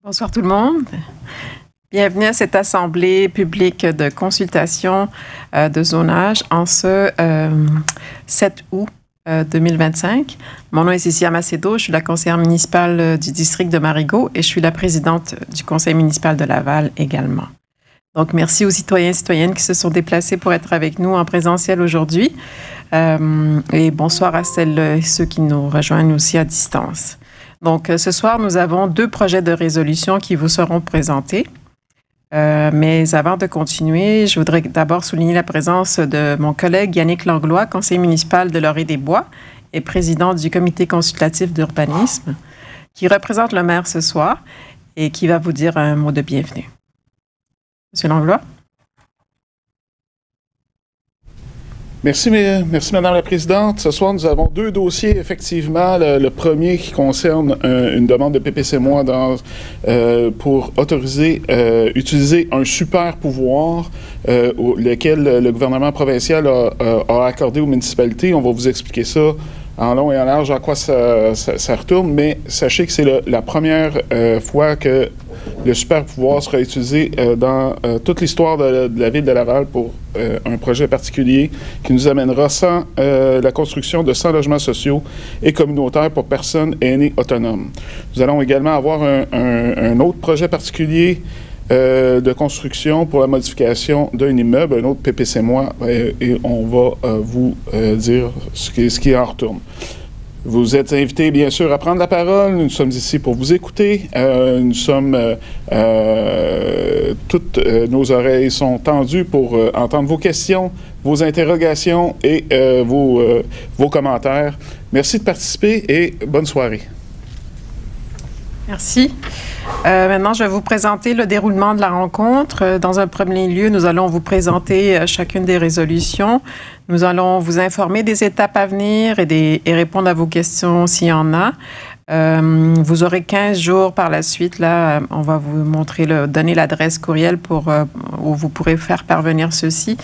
Bonsoir tout le monde. Bienvenue à cette assemblée publique de consultation de zonage en ce 7 août 2025. Mon nom est Cécilia Macedo, je suis la conseillère municipale du district de Marigot et je suis la présidente du conseil municipal de Laval également. Donc, merci aux citoyens et citoyennes qui se sont déplacés pour être avec nous en présentiel aujourd'hui. Et bonsoir à celles et ceux qui nous rejoignent aussi à distance. Donc, ce soir, nous avons 2 projets de résolution qui vous seront présentés. Mais avant de continuer, je voudrais d'abord souligner la présence de mon collègue Yannick Langlois, conseiller municipal de Laurier-des-Bois et président du comité consultatif d'urbanisme, qui représente le maire ce soir et qui va vous dire un mot de bienvenue. Monsieur Langlois. Merci, Madame la Présidente. Ce soir, nous avons 2 dossiers, effectivement. Le premier qui concerne une demande de PPC-moi pour autoriser, utiliser un super pouvoir lequel le gouvernement provincial a accordé aux municipalités. On va vous expliquer ça en long et en large à quoi ça retourne, mais sachez que c'est la première fois que le super pouvoir sera utilisé dans toute l'histoire de la ville de Laval pour un projet particulier qui nous amènera la construction de 100 logements sociaux et communautaires pour personnes aînées autonomes. Nous allons également avoir un autre projet particulier de construction pour la modification d'un immeuble, un autre PPC-moi, et on va vous dire ce qui en retourne. Vous êtes invités, bien sûr, à prendre la parole. Nous sommes ici pour vous écouter. Toutes nos oreilles sont tendues pour entendre vos questions, vos interrogations et vos commentaires. Merci de participer et bonne soirée. Merci. Maintenant, je vais vous présenter le déroulement de la rencontre. Dans un premier lieu, nous allons vous présenter chacune des résolutions. Nous allons vous informer des étapes à venir et répondre à vos questions s'il y en a. Vous aurez 15 jours par la suite. Là, on va vous donner l'adresse courriel où vous pourrez faire parvenir ceci.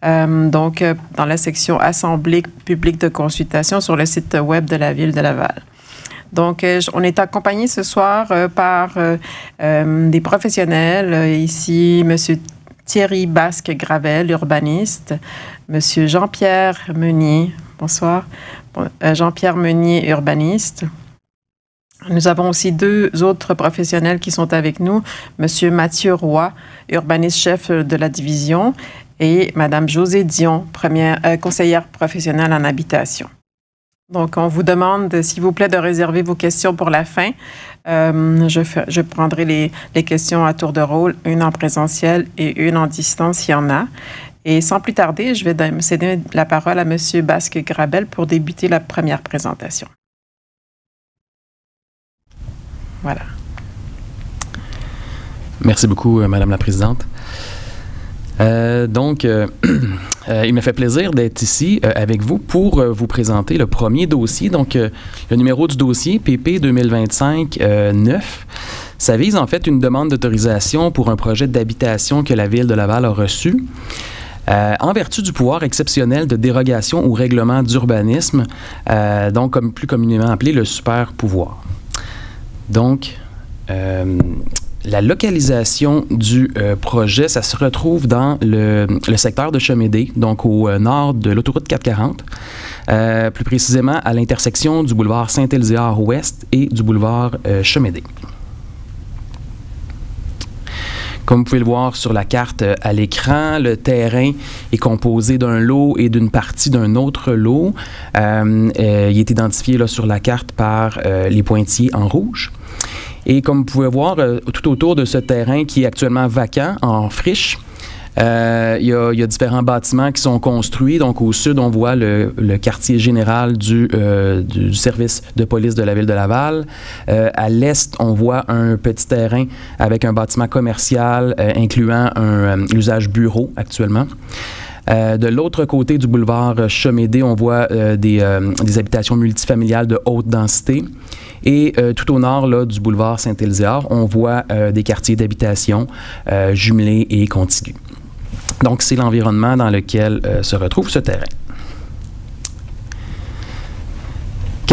Donc, dans la section Assemblée publique de consultation sur le site web de la Ville de Laval. Donc, on est accompagné ce soir par des professionnels. Ici, M. Thierry Basque-Gravel, urbaniste. M. Jean-Pierre Meunier, bonsoir. Jean-Pierre Meunier, urbaniste. Nous avons aussi 2 autres professionnels qui sont avec nous. M. Mathieu Roy, urbaniste chef de la division, et Mme Josée Dion, conseillère professionnelle en habitation. Donc, on vous demande, s'il vous plaît, de réserver vos questions pour la fin. Je prendrai les questions à tour de rôle, une en présentiel et une en distance, s'il y en a. Et sans plus tarder, je vais céder la parole à M. Basque-Gravel pour débuter la première présentation. Voilà. Merci beaucoup, Madame la Présidente. Il me fait plaisir d'être ici avec vous pour vous présenter le premier dossier. Donc, le numéro du dossier, PP 2025-9, ça vise en fait une demande d'autorisation pour un projet d'habitation que la Ville de Laval a reçu. En vertu du pouvoir exceptionnel de dérogation au règlement d'urbanisme, donc comme plus communément appelé le super pouvoir. Donc, la localisation du projet, ça se retrouve dans le secteur de Chemédé, donc au nord de l'autoroute 440, plus précisément à l'intersection du boulevard Saint-Élizéard-Ouest et du boulevard Chemédé. Comme vous pouvez le voir sur la carte à l'écran, le terrain est composé d'un lot et d'une partie d'un autre lot. Il est identifié là, sur la carte par les pointillés en rouge. Et comme vous pouvez voir, tout autour de ce terrain qui est actuellement vacant, en friche, il y a différents bâtiments qui sont construits. Donc, au sud, on voit le quartier général du service de police de la Ville de Laval. À l'est, on voit un petit terrain avec un bâtiment commercial incluant l'usage bureau actuellement. De l'autre côté du boulevard Chemédé, on voit des habitations multifamiliales de haute densité. Et tout au nord là, du boulevard Saint-Élizéard, on voit des quartiers d'habitation jumelés et contigus. Donc, c'est l'environnement dans lequel se retrouve ce terrain.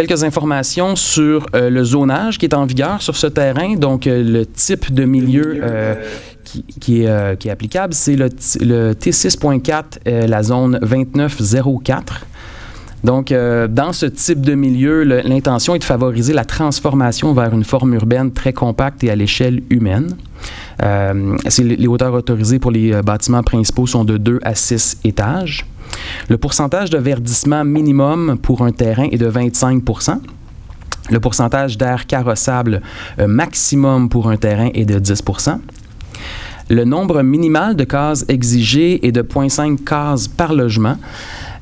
Quelques informations sur le zonage qui est en vigueur sur ce terrain. Donc, le type de milieu qui est applicable, c'est le T6.4, la zone 2904. Donc, dans ce type de milieu, l'intention est de favoriser la transformation vers une forme urbaine très compacte et à l'échelle humaine. Les hauteurs autorisées pour les bâtiments principaux sont de 2 à 6 étages. Le pourcentage de verdissement minimum pour un terrain est de 25 %. Le pourcentage d'air carrossable maximum pour un terrain est de 10 %. Le nombre minimal de cases exigées est de 0,5 cases par logement.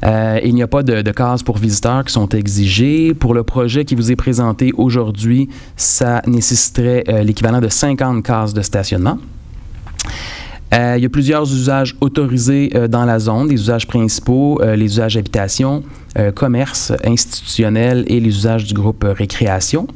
Il n'y a pas de cases pour visiteurs qui sont exigées. Pour le projet qui vous est présenté aujourd'hui, ça nécessiterait l'équivalent de 50 cases de stationnement. Il y a plusieurs usages autorisés dans la zone, des usages principaux, les usages habitation, commerce, institutionnel et les usages du groupe récréation.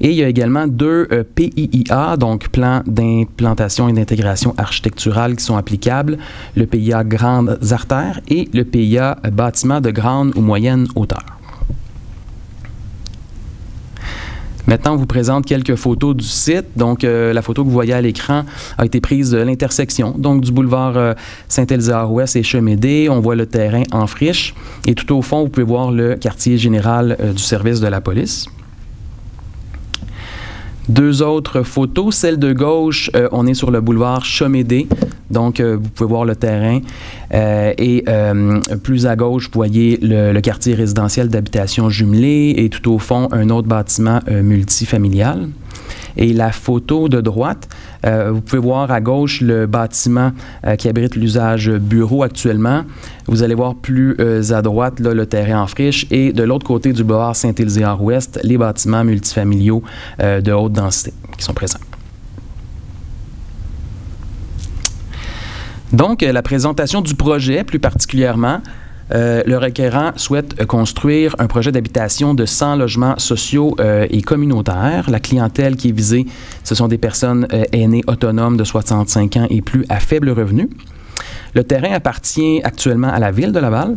Et il y a également 2 PIIA, donc plans d'implantation et d'intégration architecturale qui sont applicables, le PIA grandes artères et le PIA bâtiments de grande ou moyenne hauteur. Maintenant, on vous présente quelques photos du site. Donc, la photo que vous voyez à l'écran a été prise de l'intersection, donc du boulevard Saint-Élisard-Ouest et Chemédé. On voit le terrain en friche. Et tout au fond, vous pouvez voir le quartier général du service de la police. 2 autres photos. Celle de gauche, on est sur le boulevard Chemédé. Donc, vous pouvez voir le terrain. Et plus à gauche, vous voyez le quartier résidentiel d'habitation jumelé et tout au fond, un autre bâtiment multifamilial. Et la photo de droite, vous pouvez voir à gauche le bâtiment qui abrite l'usage bureau actuellement. Vous allez voir plus à droite là, le terrain en friche et de l'autre côté du boulevard Saint-Élisard-Ouest, les bâtiments multifamiliaux de haute densité qui sont présents. Donc, la présentation du projet, plus particulièrement, le requérant souhaite construire un projet d'habitation de 100 logements sociaux et communautaires. La clientèle qui est visée, ce sont des personnes aînées autonomes de 65 ans et plus à faible revenu. Le terrain appartient actuellement à la Ville de Laval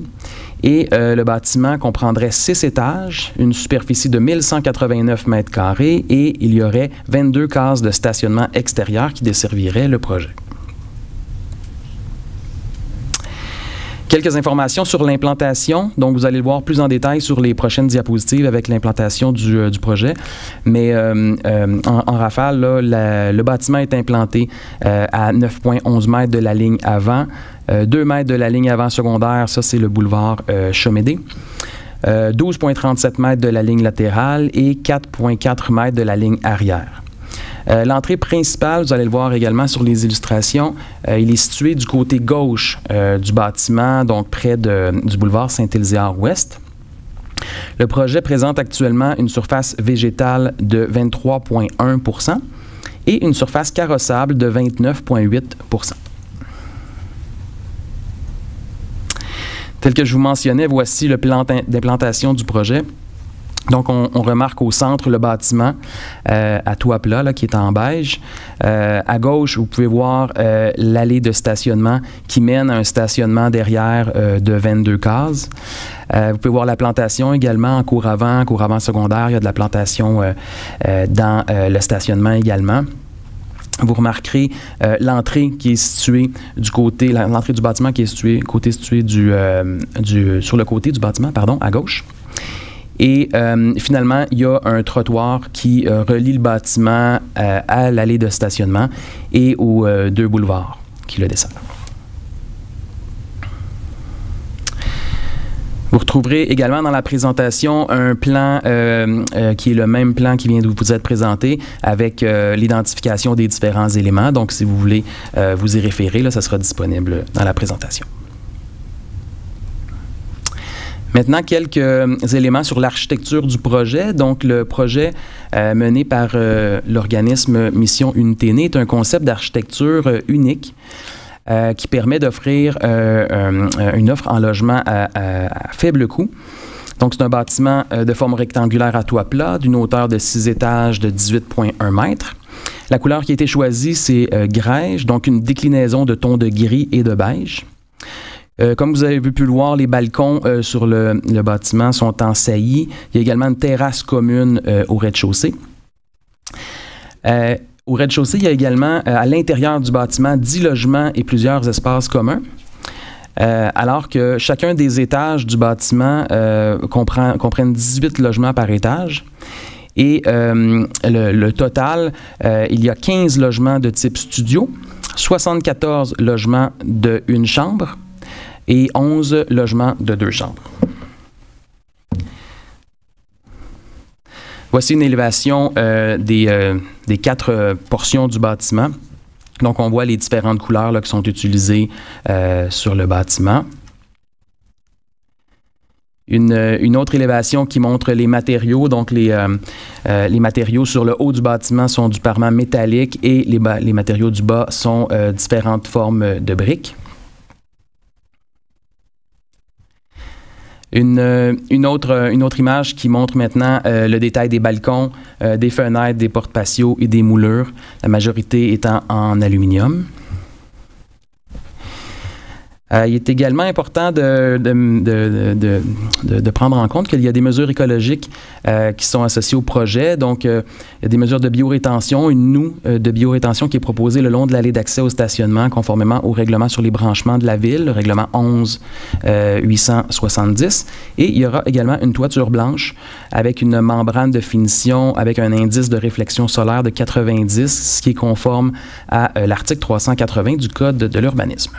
et le bâtiment comprendrait 6 étages, une superficie de 1189 mètres carrés et il y aurait 22 cases de stationnement extérieur qui desserviraient le projet. Quelques informations sur l'implantation. Donc, vous allez le voir plus en détail sur les prochaines diapositives avec l'implantation du projet. Mais en rafale, là, le bâtiment est implanté à 9,11 mètres de la ligne avant, 2 mètres de la ligne avant secondaire, ça c'est le boulevard Chemédé, 12,37 mètres de la ligne latérale et 4,4 mètres de la ligne arrière. L'entrée principale, vous allez le voir également sur les illustrations, il est situé du côté gauche du bâtiment, donc près du boulevard Saint-Élisard-Ouest. Le projet présente actuellement une surface végétale de 23,1 % et une surface carrossable de 29,8 %. Tel que je vous mentionnais, voici le plan d'implantation du projet. Donc, on remarque au centre le bâtiment à toit plat, là, qui est en beige. À gauche, vous pouvez voir l'allée de stationnement qui mène à un stationnement derrière de 22 cases. Vous pouvez voir la plantation également en cour avant secondaire. Il y a de la plantation dans le stationnement également. Vous remarquerez l'entrée qui est située du côté, l'entrée du bâtiment qui est située sur le côté du bâtiment, pardon, à gauche. Et finalement, il y a un trottoir qui relie le bâtiment à l'allée de stationnement et aux 2 boulevards qui le desservent. Vous retrouverez également dans la présentation un plan qui est le même plan qui vient de vous être présenté avec l'identification des différents éléments. Donc, si vous voulez vous y référer, là, ça sera disponible dans la présentation. Maintenant, quelques éléments sur l'architecture du projet. Donc, le projet mené par l'organisme Mission Unité Née est un concept d'architecture unique qui permet d'offrir une offre en logement à faible coût. Donc, c'est un bâtiment de forme rectangulaire à toit plat, d'une hauteur de 6 étages de 18,1 mètres. La couleur qui a été choisie, c'est grège, donc une déclinaison de tons de gris et de beige. Comme vous avez pu le voir, les balcons sur le bâtiment sont en saillie. Il y a également une terrasse commune au rez-de-chaussée. Au rez-de-chaussée, il y a également à l'intérieur du bâtiment 10 logements et plusieurs espaces communs. Alors que chacun des étages du bâtiment comprennent 18 logements par étage. Et le total, il y a 15 logements de type studio, 74 logements de une chambre et 11 logements de 2 chambres. Voici une élévation des 4 portions du bâtiment. Donc, on voit les différentes couleurs là, qui sont utilisées sur le bâtiment. Une autre élévation qui montre les matériaux. Donc, les matériaux sur le haut du bâtiment sont du parement métallique et les matériaux du bas sont différentes formes de briques. Une autre image qui montre maintenant le détail des balcons, des fenêtres, des portes-patios et des moulures, la majorité étant en aluminium. Il est également important de prendre en compte qu'il y a des mesures écologiques qui sont associées au projet. Donc, il y a des mesures de biorétention, une noue de biorétention qui est proposée le long de l'allée d'accès au stationnement conformément au règlement sur les branchements de la ville, le règlement 11-870. Et il y aura également une toiture blanche avec une membrane de finition avec un indice de réflexion solaire de 90, ce qui est conforme à l'article 380 du Code de l'urbanisme.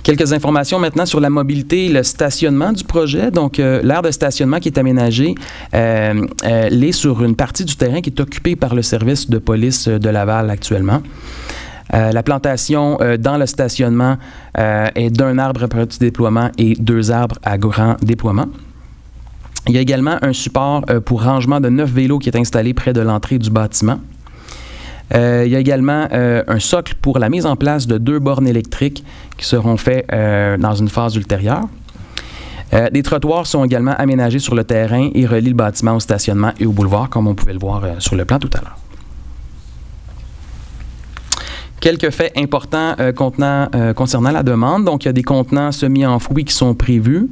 Quelques informations maintenant sur la mobilité et le stationnement du projet. Donc, l'aire de stationnement qui est aménagée l'est sur une partie du terrain qui est occupée par le service de police de Laval actuellement. La plantation dans le stationnement est d'un arbre à petit déploiement et 2 arbres à grand déploiement. Il y a également un support pour rangement de 9 vélos qui est installé près de l'entrée du bâtiment. Il y a également un socle pour la mise en place de 2 bornes électriques qui seront faits dans une phase ultérieure. Des trottoirs sont également aménagés sur le terrain et relient le bâtiment au stationnement et au boulevard, comme on pouvait le voir sur le plan tout à l'heure. Quelques faits importants concernant la demande. Donc, il y a des contenants semi-enfouis qui sont prévus.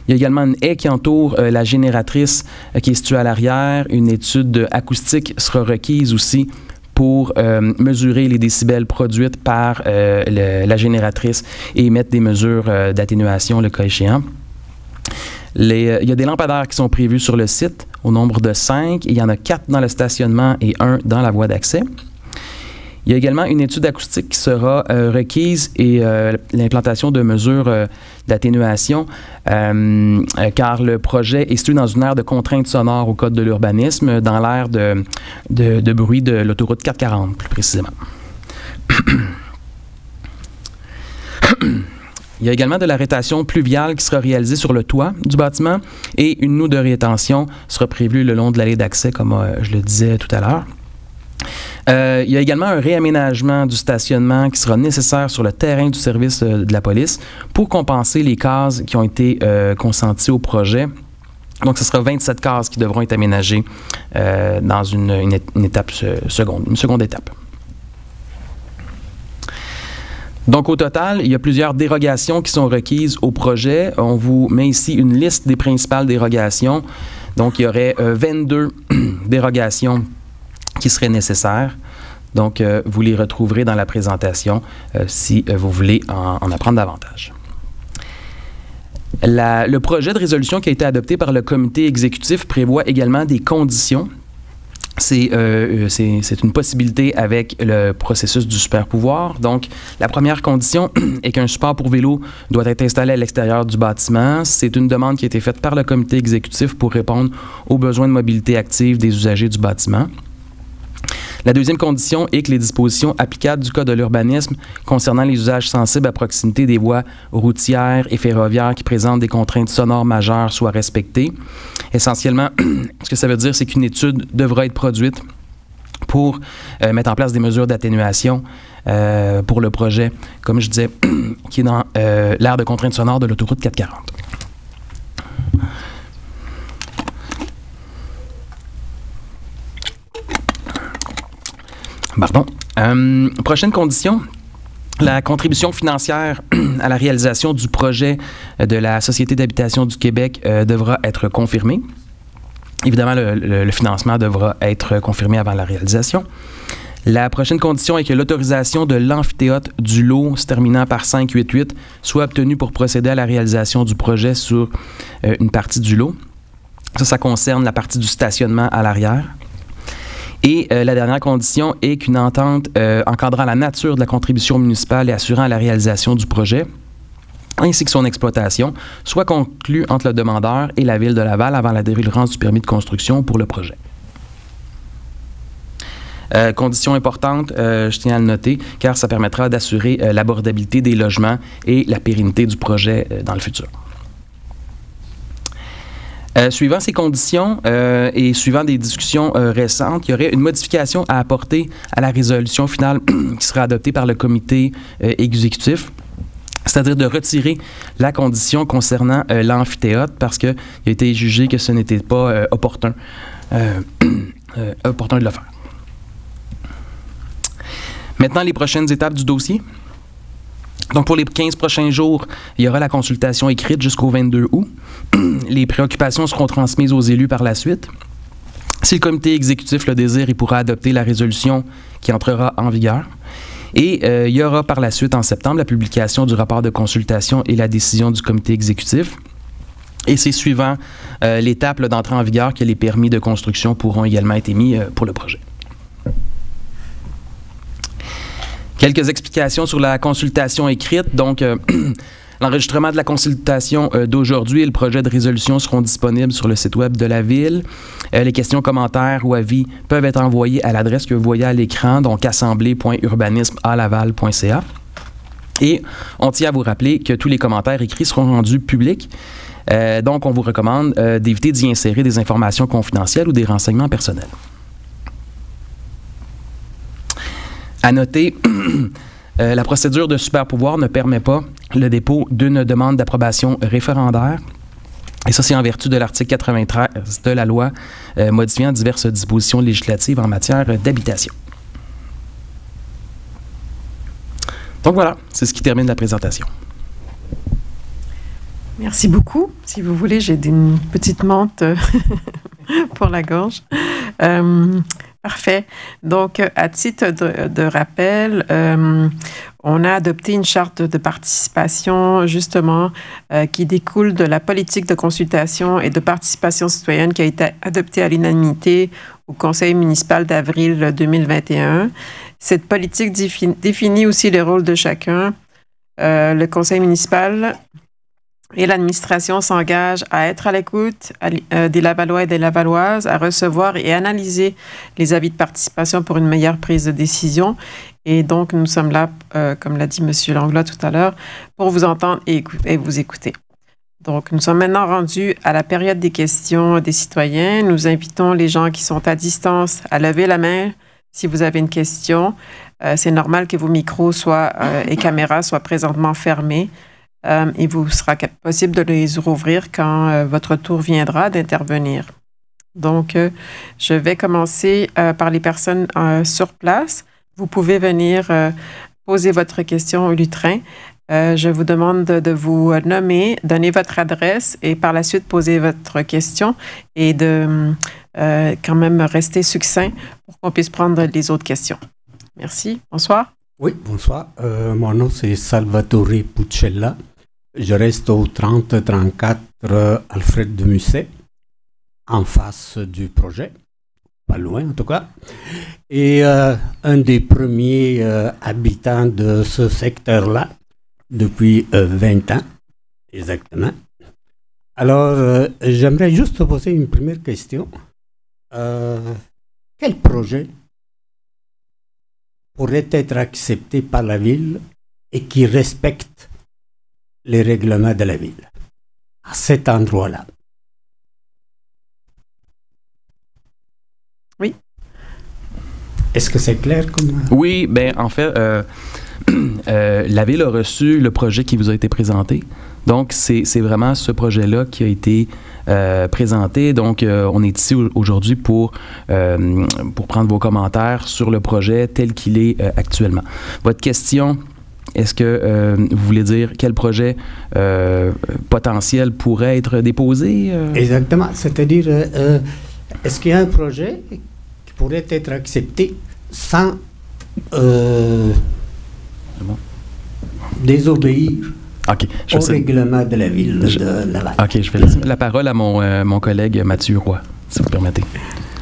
Il y a également une haie qui entoure la génératrice qui est située à l'arrière. Une étude acoustique sera requise aussi pour mesurer les décibels produites par la génératrice et émettre des mesures d'atténuation le cas échéant. Il y a des lampadaires qui sont prévus sur le site au nombre de 5. Il y en a 4 dans le stationnement et 1 dans la voie d'accès. Il y a également une étude acoustique qui sera requise et l'implantation de mesures d'atténuation car le projet est situé dans une aire de contrainte sonore au Code de l'urbanisme, dans l'aire de bruit de l'autoroute 440 plus précisément. Il y a également de la rétention pluviale qui sera réalisée sur le toit du bâtiment et une noue de rétention sera prévue le long de l'allée d'accès comme je le disais tout à l'heure. Il y a également un réaménagement du stationnement qui sera nécessaire sur le terrain du service de la police pour compenser les cases qui ont été consenties au projet. Donc, ce sera 27 cases qui devront être aménagées dans une seconde étape. Donc, au total, il y a plusieurs dérogations qui sont requises au projet. On vous met ici une liste des principales dérogations. Donc, il y aurait 22 dérogations qui seraient nécessaires. Donc, vous les retrouverez dans la présentation si vous voulez en apprendre davantage. Le projet de résolution qui a été adopté par le comité exécutif prévoit également des conditions. C'est une possibilité avec le processus du super pouvoir. Donc, la première condition est qu'un support pour vélo doit être installé à l'extérieur du bâtiment. C'est une demande qui a été faite par le comité exécutif pour répondre aux besoins de mobilité active des usagers du bâtiment. La deuxième condition est que les dispositions applicables du Code de l'urbanisme concernant les usages sensibles à proximité des voies routières et ferroviaires qui présentent des contraintes sonores majeures soient respectées. Essentiellement, ce que ça veut dire, c'est qu'une étude devra être produite pour mettre en place des mesures d'atténuation pour le projet, comme je disais, qui est dans l'aire de contraintes sonores de l'autoroute 440. Pardon. Prochaine condition, La contribution financière à la réalisation du projet de la Société d'habitation du Québec devra être confirmée. Évidemment, le financement devra être confirmé avant la réalisation. La prochaine condition est que l'autorisation de l'amphithéâtre du lot se terminant par 588 soit obtenue pour procéder à la réalisation du projet sur une partie du lot. Ça concerne la partie du stationnement à l'arrière. Et la dernière condition est qu'une entente encadrant la nature de la contribution municipale et assurant la réalisation du projet, ainsi que son exploitation, soit conclue entre le demandeur et la Ville de Laval avant la délivrance du permis de construction pour le projet. Condition importante, je tiens à le noter, car ça permettra d'assurer l'abordabilité des logements et la pérennité du projet dans le futur. Suivant ces conditions et suivant des discussions récentes, il y aurait une modification à apporter à la résolution finale qui sera adoptée par le comité exécutif, c'est-à-dire de retirer la condition concernant l'amphithéâtre parce qu'il a été jugé que ce n'était pas opportun de le faire. Maintenant, les prochaines étapes du dossier. Donc, pour les 15 prochains jours, il y aura la consultation écrite jusqu'au 22 août. Les préoccupations seront transmises aux élus par la suite. Si le comité exécutif le désire, il pourra adopter la résolution qui entrera en vigueur. Et il y aura par la suite, en septembre, la publication du rapport de consultation et la décision du comité exécutif. Et c'est suivant l'étape d'entrée en vigueur que les permis de construction pourront également être émis pour le projet. Quelques explications sur la consultation écrite. Donc, l'enregistrement de la consultation d'aujourd'hui et le projet de résolution seront disponibles sur le site web de la Ville. Les questions, commentaires ou avis peuvent être envoyés à l'adresse que vous voyez à l'écran, donc assemblée.urbanisme@laval.ca. Et on tient à vous rappeler que tous les commentaires écrits seront rendus publics. Donc, on vous recommande d'éviter d'y insérer des informations confidentielles ou des renseignements personnels. À noter, la procédure de super-pouvoir ne permet pas le dépôt d'une demande d'approbation référendaire. Et ça, c'est en vertu de l'article 93 de la loi modifiant diverses dispositions législatives en matière d'habitation. Donc voilà, c'est ce qui termine la présentation. Merci beaucoup. Si vous voulez, j'ai une petite menthe pour la gorge. Parfait. Donc, à titre de rappel, on a adopté une charte de participation, justement, qui découle de la politique de consultation et de participation citoyenne qui a été adoptée à l'unanimité au Conseil municipal d'avril 2021. Cette politique définit aussi les rôles de chacun. Le Conseil municipal et l'administration s'engage à être à l'écoute des Lavallois et des Lavalloises, à recevoir et analyser les avis de participation pour une meilleure prise de décision. Et donc, nous sommes là, comme l'a dit M. Langlois tout à l'heure, pour vous entendre et vous écouter. Donc, nous sommes maintenant rendus à la période des questions des citoyens. Nous invitons les gens qui sont à distance à lever la main si vous avez une question. C'est normal que vos micros et caméras soient présentement fermés. Il vous sera possible de les rouvrir quand votre tour viendra d'intervenir. Donc, je vais commencer par les personnes sur place. Vous pouvez venir poser votre question au lutrin. Je vous demande de vous nommer, donner votre adresse et par la suite poser votre question et de quand même rester succinct pour qu'on puisse prendre les autres questions. Merci. Bonsoir. Oui, bonsoir. Mon nom, c'est Salvatore Puccella. Je reste au 3034 Alfred de Musset, en face du projet, pas loin en tout cas. Et un des premiers habitants de ce secteur-là, depuis 20 ans, exactement. Alors, j'aimerais juste poser une première question. Quel projet pourrait être accepté par la ville et qui respecte les règlements de la ville, à cet endroit-là? Oui. Est-ce que c'est clair comme... Oui, bien, en fait, la ville a reçu le projet qui vous a été présenté. Donc, c'est vraiment ce projet-là qui a été présenté. Donc, on est ici aujourd'hui pour prendre vos commentaires sur le projet tel qu'il est actuellement. Votre question est-ce que vous voulez dire quel projet potentiel pourrait être déposé? Exactement. C'est-à-dire, est-ce qu'il y a un projet qui pourrait être accepté sans désobéir au règlement de la ville de Laval? OK, je vais laisser la parole à mon collègue Mathieu Roy, si vous permettez.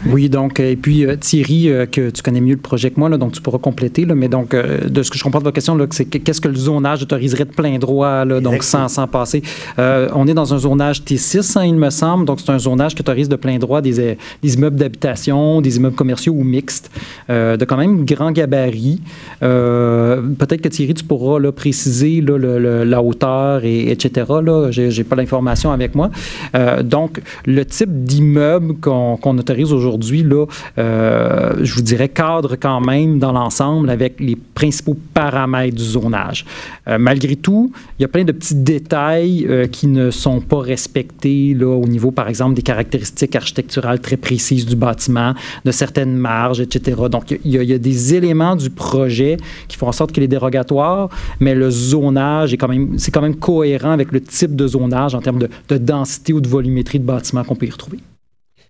Oui, donc, et puis Thierry, que tu connais mieux le projet que moi, là, donc tu pourras compléter, là, mais donc, de ce que je comprends de votre question, là, c'est qu'est-ce que le zonage autoriserait de plein droit, là, donc sans passer. On est dans un zonage T6, hein, il me semble, donc c'est un zonage qui autorise de plein droit des immeubles d'habitation, des immeubles commerciaux ou mixtes, de quand même grand gabarit. Peut-être que Thierry, tu pourras là, préciser là, la hauteur, etc. Là, j'ai pas l'information avec moi. Donc, le type d'immeuble qu'on autorise aujourd'hui, là, je vous dirais, cadre quand même dans l'ensemble avec les principaux paramètres du zonage. Malgré tout, il y a plein de petits détails qui ne sont pas respectés là, au niveau, par exemple, des caractéristiques architecturales très précises du bâtiment, de certaines marges, etc. Donc, il y a des éléments du projet qui font en sorte qu'il est dérogatoire, mais le zonage c'est quand même cohérent avec le type de zonage en termes de densité ou de volumétrie de bâtiment qu'on peut y retrouver.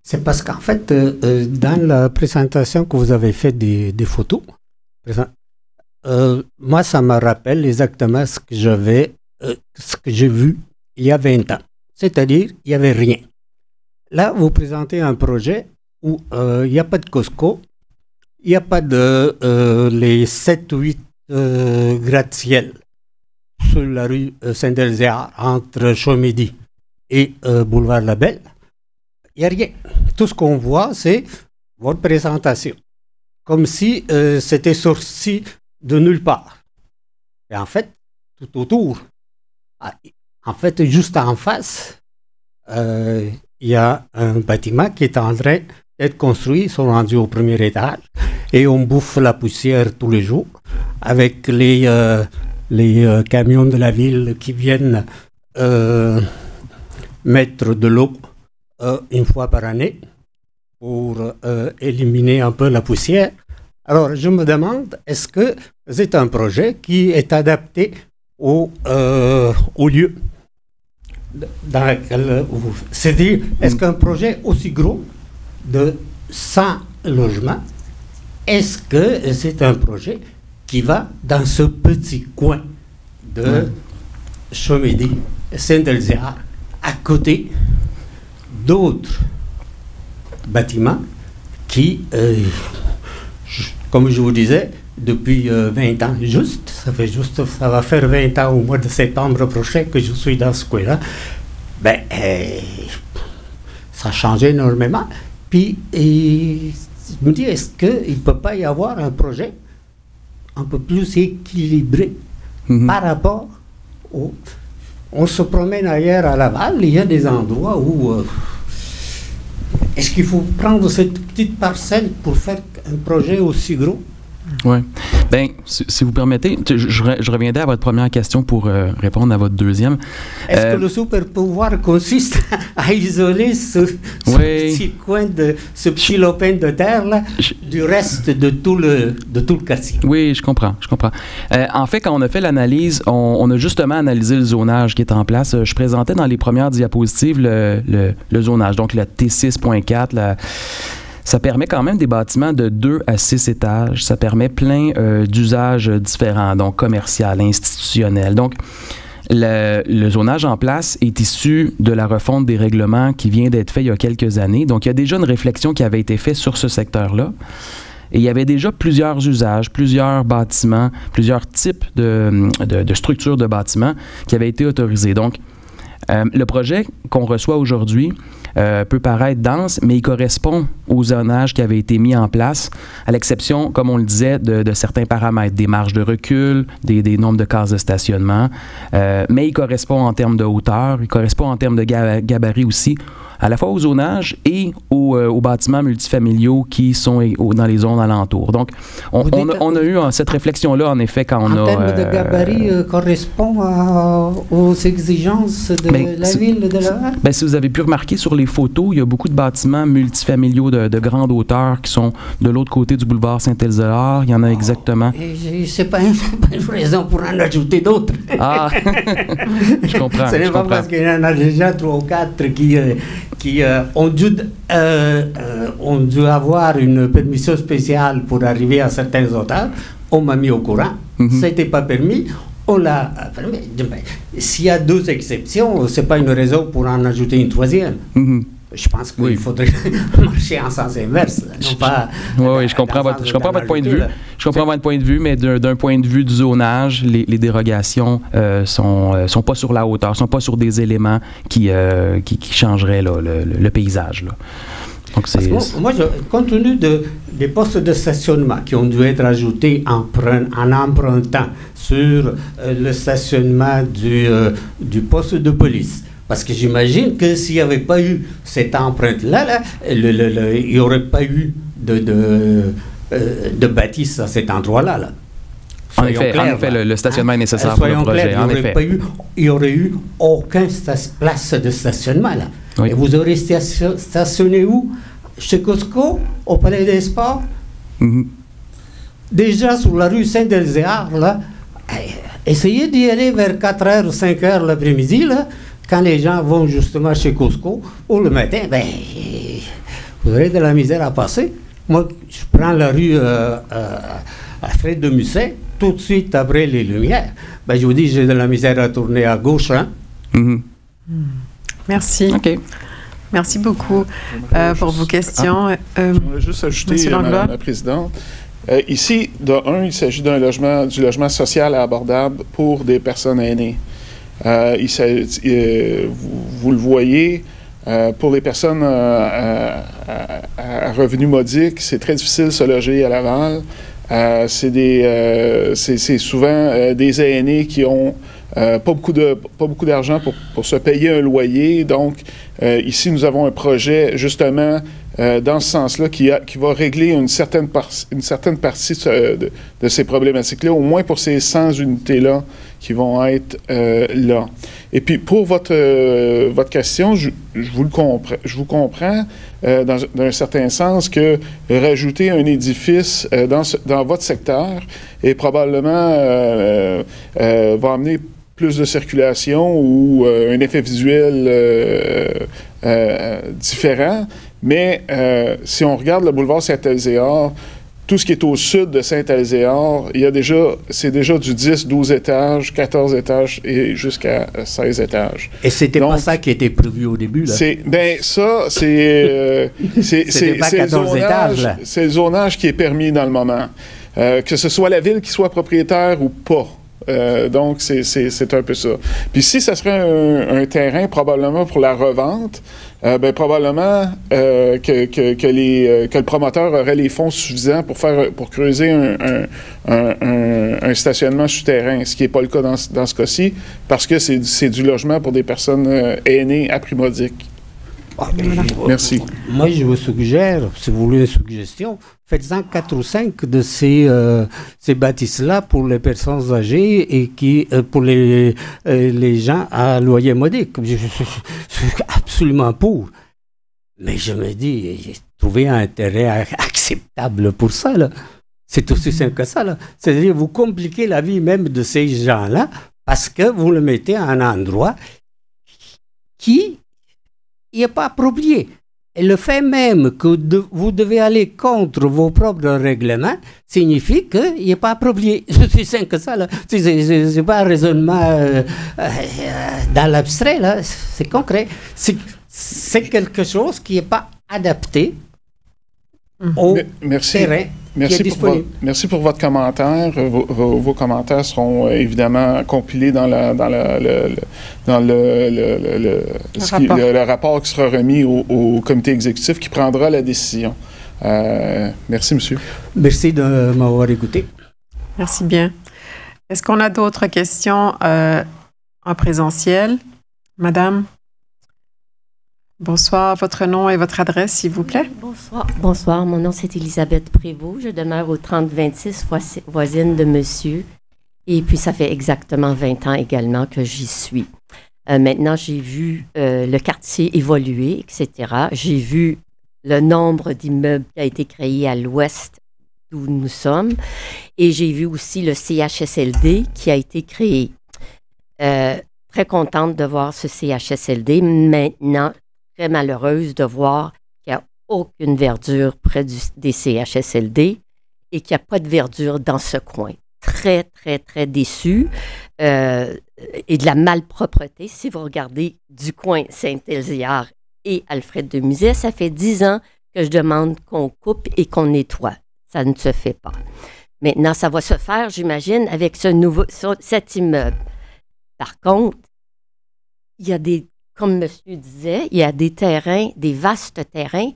C'est parce qu'en fait, dans la présentation que vous avez faite des photos, moi, ça me rappelle exactement ce que j'ai vu il y a 20 ans. C'est-à-dire, il n'y avait rien. Là, vous présentez un projet où il n'y a pas de Costco, il n'y a pas de les 7-8 gratte-ciel sur la rue Saint-Elzéar, entre Chaumédy et Boulevard Labelle. Il n'y a rien. Tout ce qu'on voit, c'est votre présentation. Comme si c'était sorti de nulle part. Et en fait, tout autour, en fait, juste en face, il y a un bâtiment qui est en train d'être construit. Ils sont rendus au premier étage et on bouffe la poussière tous les jours avec les camions de la ville qui viennent mettre de l'eau une fois par année pour éliminer un peu la poussière. Alors, je me demande, est-ce que c'est un projet qui est adapté au lieu dans lequel vous... C'est-à-dire, est-ce qu'un projet aussi gros de 100 logements, est-ce que c'est un projet qui va dans ce petit coin de Chaumédy, Saint-Elzéar, à côté d'autres bâtiments qui, comme je vous disais, depuis 20 ans, ça va faire 20 ans au mois de septembre prochain que je suis dans ce coin-là, ça a changé énormément. Puis, je me dis, est-ce qu'il ne peut pas y avoir un projet un peu plus équilibré par rapport au... On se promène ailleurs à Laval, il y a des endroits où... est-ce qu'il faut prendre cette petite parcelle pour faire un projet aussi gros? Oui. Bien, si vous permettez, je reviendrai à votre première question pour répondre à votre deuxième. Est-ce que le super pouvoir consiste à isoler ce petit coin, ce petit lopin de terre-là, du reste de tout le quartier? Oui, je comprends. En fait, quand on a fait l'analyse, on a justement analysé le zonage qui est en place. Je présentais dans les premières diapositives le zonage, donc le T6.4, ça permet quand même des bâtiments de 2 à 6 étages. Ça permet plein d'usages différents, donc commercial, institutionnel. Donc, le zonage en place est issu de la refonte des règlements qui vient d'être fait il y a quelques années. Donc, il y a déjà une réflexion qui avait été faite sur ce secteur-là. Et il y avait déjà plusieurs usages, plusieurs bâtiments, plusieurs types de structures de bâtiments qui avaient été autorisés. Donc, le projet qu'on reçoit aujourd'hui peut paraître dense, mais il correspond au zonage qui avait été mis en place, à l'exception, comme on le disait, de certains paramètres, des marges de recul, des nombres de cases de stationnement, mais il correspond en termes de hauteur, il correspond en termes de gabarit aussi à la fois au zonage et aux bâtiments multifamiliaux qui sont dans les zones alentours. Donc, on a eu cette réflexion-là, en effet, quand on a... En termes de gabarit, correspond aux exigences de la ville de Laval? Bien, si vous avez pu remarquer sur les photos, il y a beaucoup de bâtiments multifamiliaux de grande hauteur qui sont de l'autre côté du boulevard Saint-Elzéar. Il y en a exactement... C'est pas une raison pour en ajouter d'autres. Ah! Je comprends. Ce n'est pas parce qu'il y en a déjà 3 ou 4 qui ont dû avoir une permission spéciale pour arriver à certaines hauteurs. On m'a mis au courant. Ça n'était pas permis. On l'a permis. S'il y a 2 exceptions, ce n'est pas une raison pour en ajouter une 3e. Je pense qu'il faudrait marcher en sens inverse. Oui, je comprends votre point de vue. Je comprends votre point de vue, mais d'un point de vue du zonage, les dérogations sont pas sur la hauteur, sont pas sur des éléments qui changeraient là, le paysage. Là. Donc moi, compte tenu des postes de stationnement qui ont dû être ajoutés en empruntant sur le stationnement du poste de police, parce que j'imagine que s'il n'y avait pas eu cette empreinte-là, il n'y aurait pas eu de bâtisse à cet endroit-là. Là. En effet, le stationnement est nécessaire pour le projet. Il n'y aurait eu aucune place de stationnement. Là. Oui. Et vous aurez stationné où? Chez Costco, au Palais des Sports? Déjà sur la rue Saint-Elzéar, là, essayez d'y aller vers 4h ou 5h l'après-midi, là, quand les gens vont justement chez Costco, ou le matin, vous aurez de la misère à passer. Moi, je prends la rue Alfred de Musset, tout de suite après les lumières. Je vous dis, j'ai de la misère à tourner à gauche. Hein? Merci. OK. Merci beaucoup pour vos questions. J'aimerais juste ajouter, Madame la Présidente, ici, il s'agit du logement social et abordable pour des personnes aînées. Vous le voyez, pour les personnes à revenus modiques, c'est très difficile de se loger à Laval. C'est souvent des aînés qui ont pas beaucoup d'argent pour se payer un loyer. Donc, ici, nous avons un projet, justement, dans ce sens-là, qui va régler une certaine partie de ces problématiques-là, au moins pour ces 100 unités-là qui vont être là. Et puis, pour votre question, je vous comprends d'un certain sens que rajouter un édifice dans votre secteur est probablement va amener plus de circulation ou un effet visuel différent. Mais si on regarde le boulevard Saint-Elzéar, tout ce qui est au sud de Saint-Elzéar, c'est déjà du 10, 12 étages, 14 étages et jusqu'à 16 étages. Et c'était pas ça qui était prévu au début, là? C'est le zonage qui est permis dans le moment. Que ce soit la ville qui soit propriétaire ou pas. Donc, c'est un peu ça. Puis si ça serait un terrain probablement pour la revente, probablement que le promoteur aurait les fonds suffisants pour creuser un stationnement souterrain, ce qui n'est pas le cas dans ce cas-ci, parce que c'est du logement pour des personnes aînées à prix modique. Merci. Moi, je vous suggère, si vous voulez une suggestion, faites-en 4 ou 5 de ces bâtisses-là pour les personnes âgées et pour les gens à loyer modique. Je suis absolument pour. Mais je me dis, trouver un intérêt acceptable pour ça, là. C'est aussi simple que ça, là. C'est-à-dire, vous compliquez la vie même de ces gens-là parce que vous le mettez à un endroit qui n'est pas approprié. Et le fait même que vous devez aller contre vos propres règlements signifie qu'il n'est pas approprié. C'est aussi simple que ça, là. C'est pas un raisonnement dans l'abstrait, là. C'est concret. C'est quelque chose qui n'est pas adapté au terrain. Merci pour votre commentaire. Vos commentaires seront évidemment compilés dans le rapport qui sera remis au comité exécutif qui prendra la décision. Merci, monsieur. Merci de m'avoir écouté. Merci bien. Est-ce qu'on a d'autres questions en présentiel? Madame? Bonsoir, votre nom et votre adresse, s'il vous plaît. Bonsoir. Bonsoir, mon nom c'est Elisabeth Prévost. Je demeure au 3026, voisine de monsieur. Et puis, ça fait exactement 20 ans également que j'y suis. Maintenant, j'ai vu le quartier évoluer, etc. J'ai vu le nombre d'immeubles qui a été créé à l'ouest d'où nous sommes. Et j'ai vu aussi le CHSLD qui a été créé. Très contente de voir ce CHSLD. Maintenant, très malheureuse de voir qu'il n'y a aucune verdure près des CHSLD et qu'il n'y a pas de verdure dans ce coin. Très, très, très déçue et de la malpropreté. Si vous regardez du coin Saint-Elzéar et Alfred de Musset, ça fait 10 ans que je demande qu'on coupe et qu'on nettoie. Ça ne se fait pas. Maintenant, ça va se faire, j'imagine, avec cet immeuble. Par contre, il y a des, comme monsieur disait, il y a des terrains, des vastes terrains,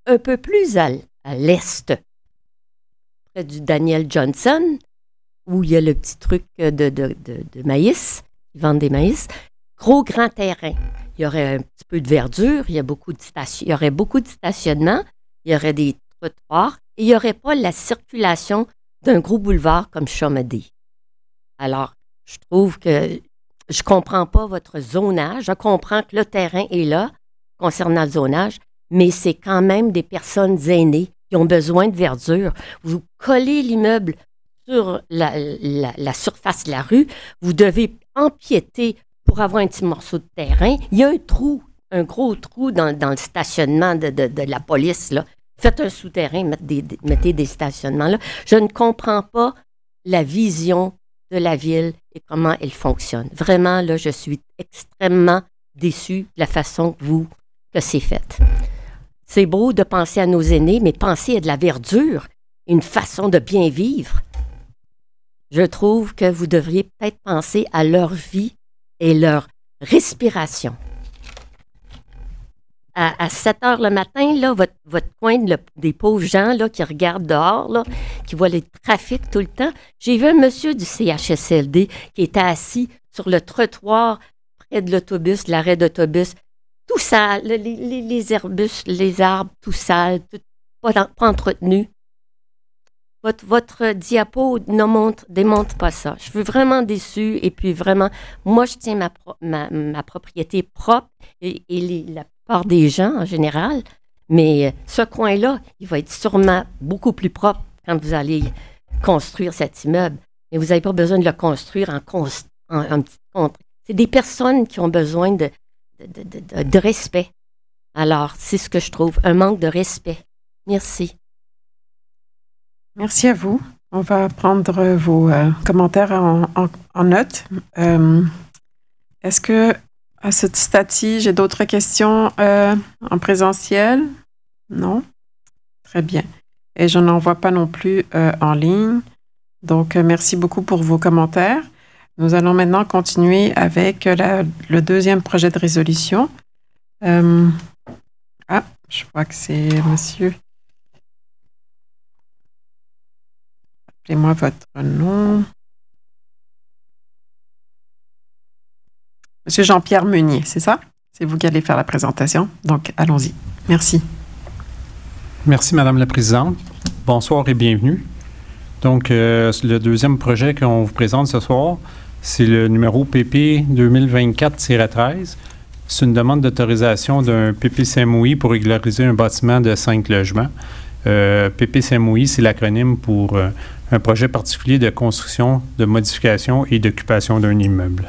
un peu plus à l'est, près du Daniel Johnson, où il y a le petit truc de maïs, ils vendent des maïs. Gros, grand terrain. Il y aurait un petit peu de verdure, il y aurait beaucoup de stationnement, il y aurait des trottoirs, et il n'y aurait pas la circulation d'un gros boulevard comme Chaumedé. Alors, je trouve que je ne comprends pas votre zonage. Je comprends que le terrain est là concernant le zonage, mais c'est quand même des personnes aînées qui ont besoin de verdure. Vous collez l'immeuble sur la surface de la rue, vous devez empiéter pour avoir un petit morceau de terrain. Il y a un trou, un gros trou dans le stationnement de la police, là. Faites un souterrain, mettez des stationnements là. Je ne comprends pas la vision de la ville et comment elle fonctionne. Vraiment, là, je suis extrêmement déçue de la façon que c'est fait. C'est beau de penser à nos aînés, mais penser à de la verdure, une façon de bien vivre. Je trouve que vous devriez peut-être penser à leur vie et leur respiration. À 7 heures le matin, là, votre coin des pauvres gens là, qui regardent dehors, là, qui voient les trafics tout le temps, j'ai vu un monsieur du CHSLD qui était assis sur le trottoir près de l'autobus, l'arrêt d'autobus, tout sale, les arbres tout sales, pas entretenu. Votre diapo ne démontre pas ça. Je suis vraiment déçue et puis vraiment, moi, je tiens ma propriété propre et la plupart des gens en général, mais ce coin-là, il va être sûrement beaucoup plus propre quand vous allez construire cet immeuble. Mais vous n'avez pas besoin de le construire en petit compte. C'est des personnes qui ont besoin de respect. Alors, c'est ce que je trouve, un manque de respect. Merci. Merci à vous. On va prendre vos commentaires en note. Est-ce que, à ce stade-ci, j'ai d'autres questions en présentiel? Non? Très bien. Et je n'en vois pas non plus en ligne. Donc, merci beaucoup pour vos commentaires. Nous allons maintenant continuer avec le deuxième projet de résolution. Je vois que c'est monsieur. Appelez-moi votre nom. Monsieur Jean-Pierre Meunier, c'est ça? C'est vous qui allez faire la présentation. Donc, allons-y. Merci. Merci, Madame la Présidente. Bonsoir et bienvenue. Donc, le deuxième projet qu'on vous présente ce soir, c'est le numéro PP 2024-13. C'est une demande d'autorisation d'un PPCMOI pour régulariser un bâtiment de 5 logements. PPCMOI, c'est l'acronyme pour un projet particulier de construction, de modification et d'occupation d'un immeuble.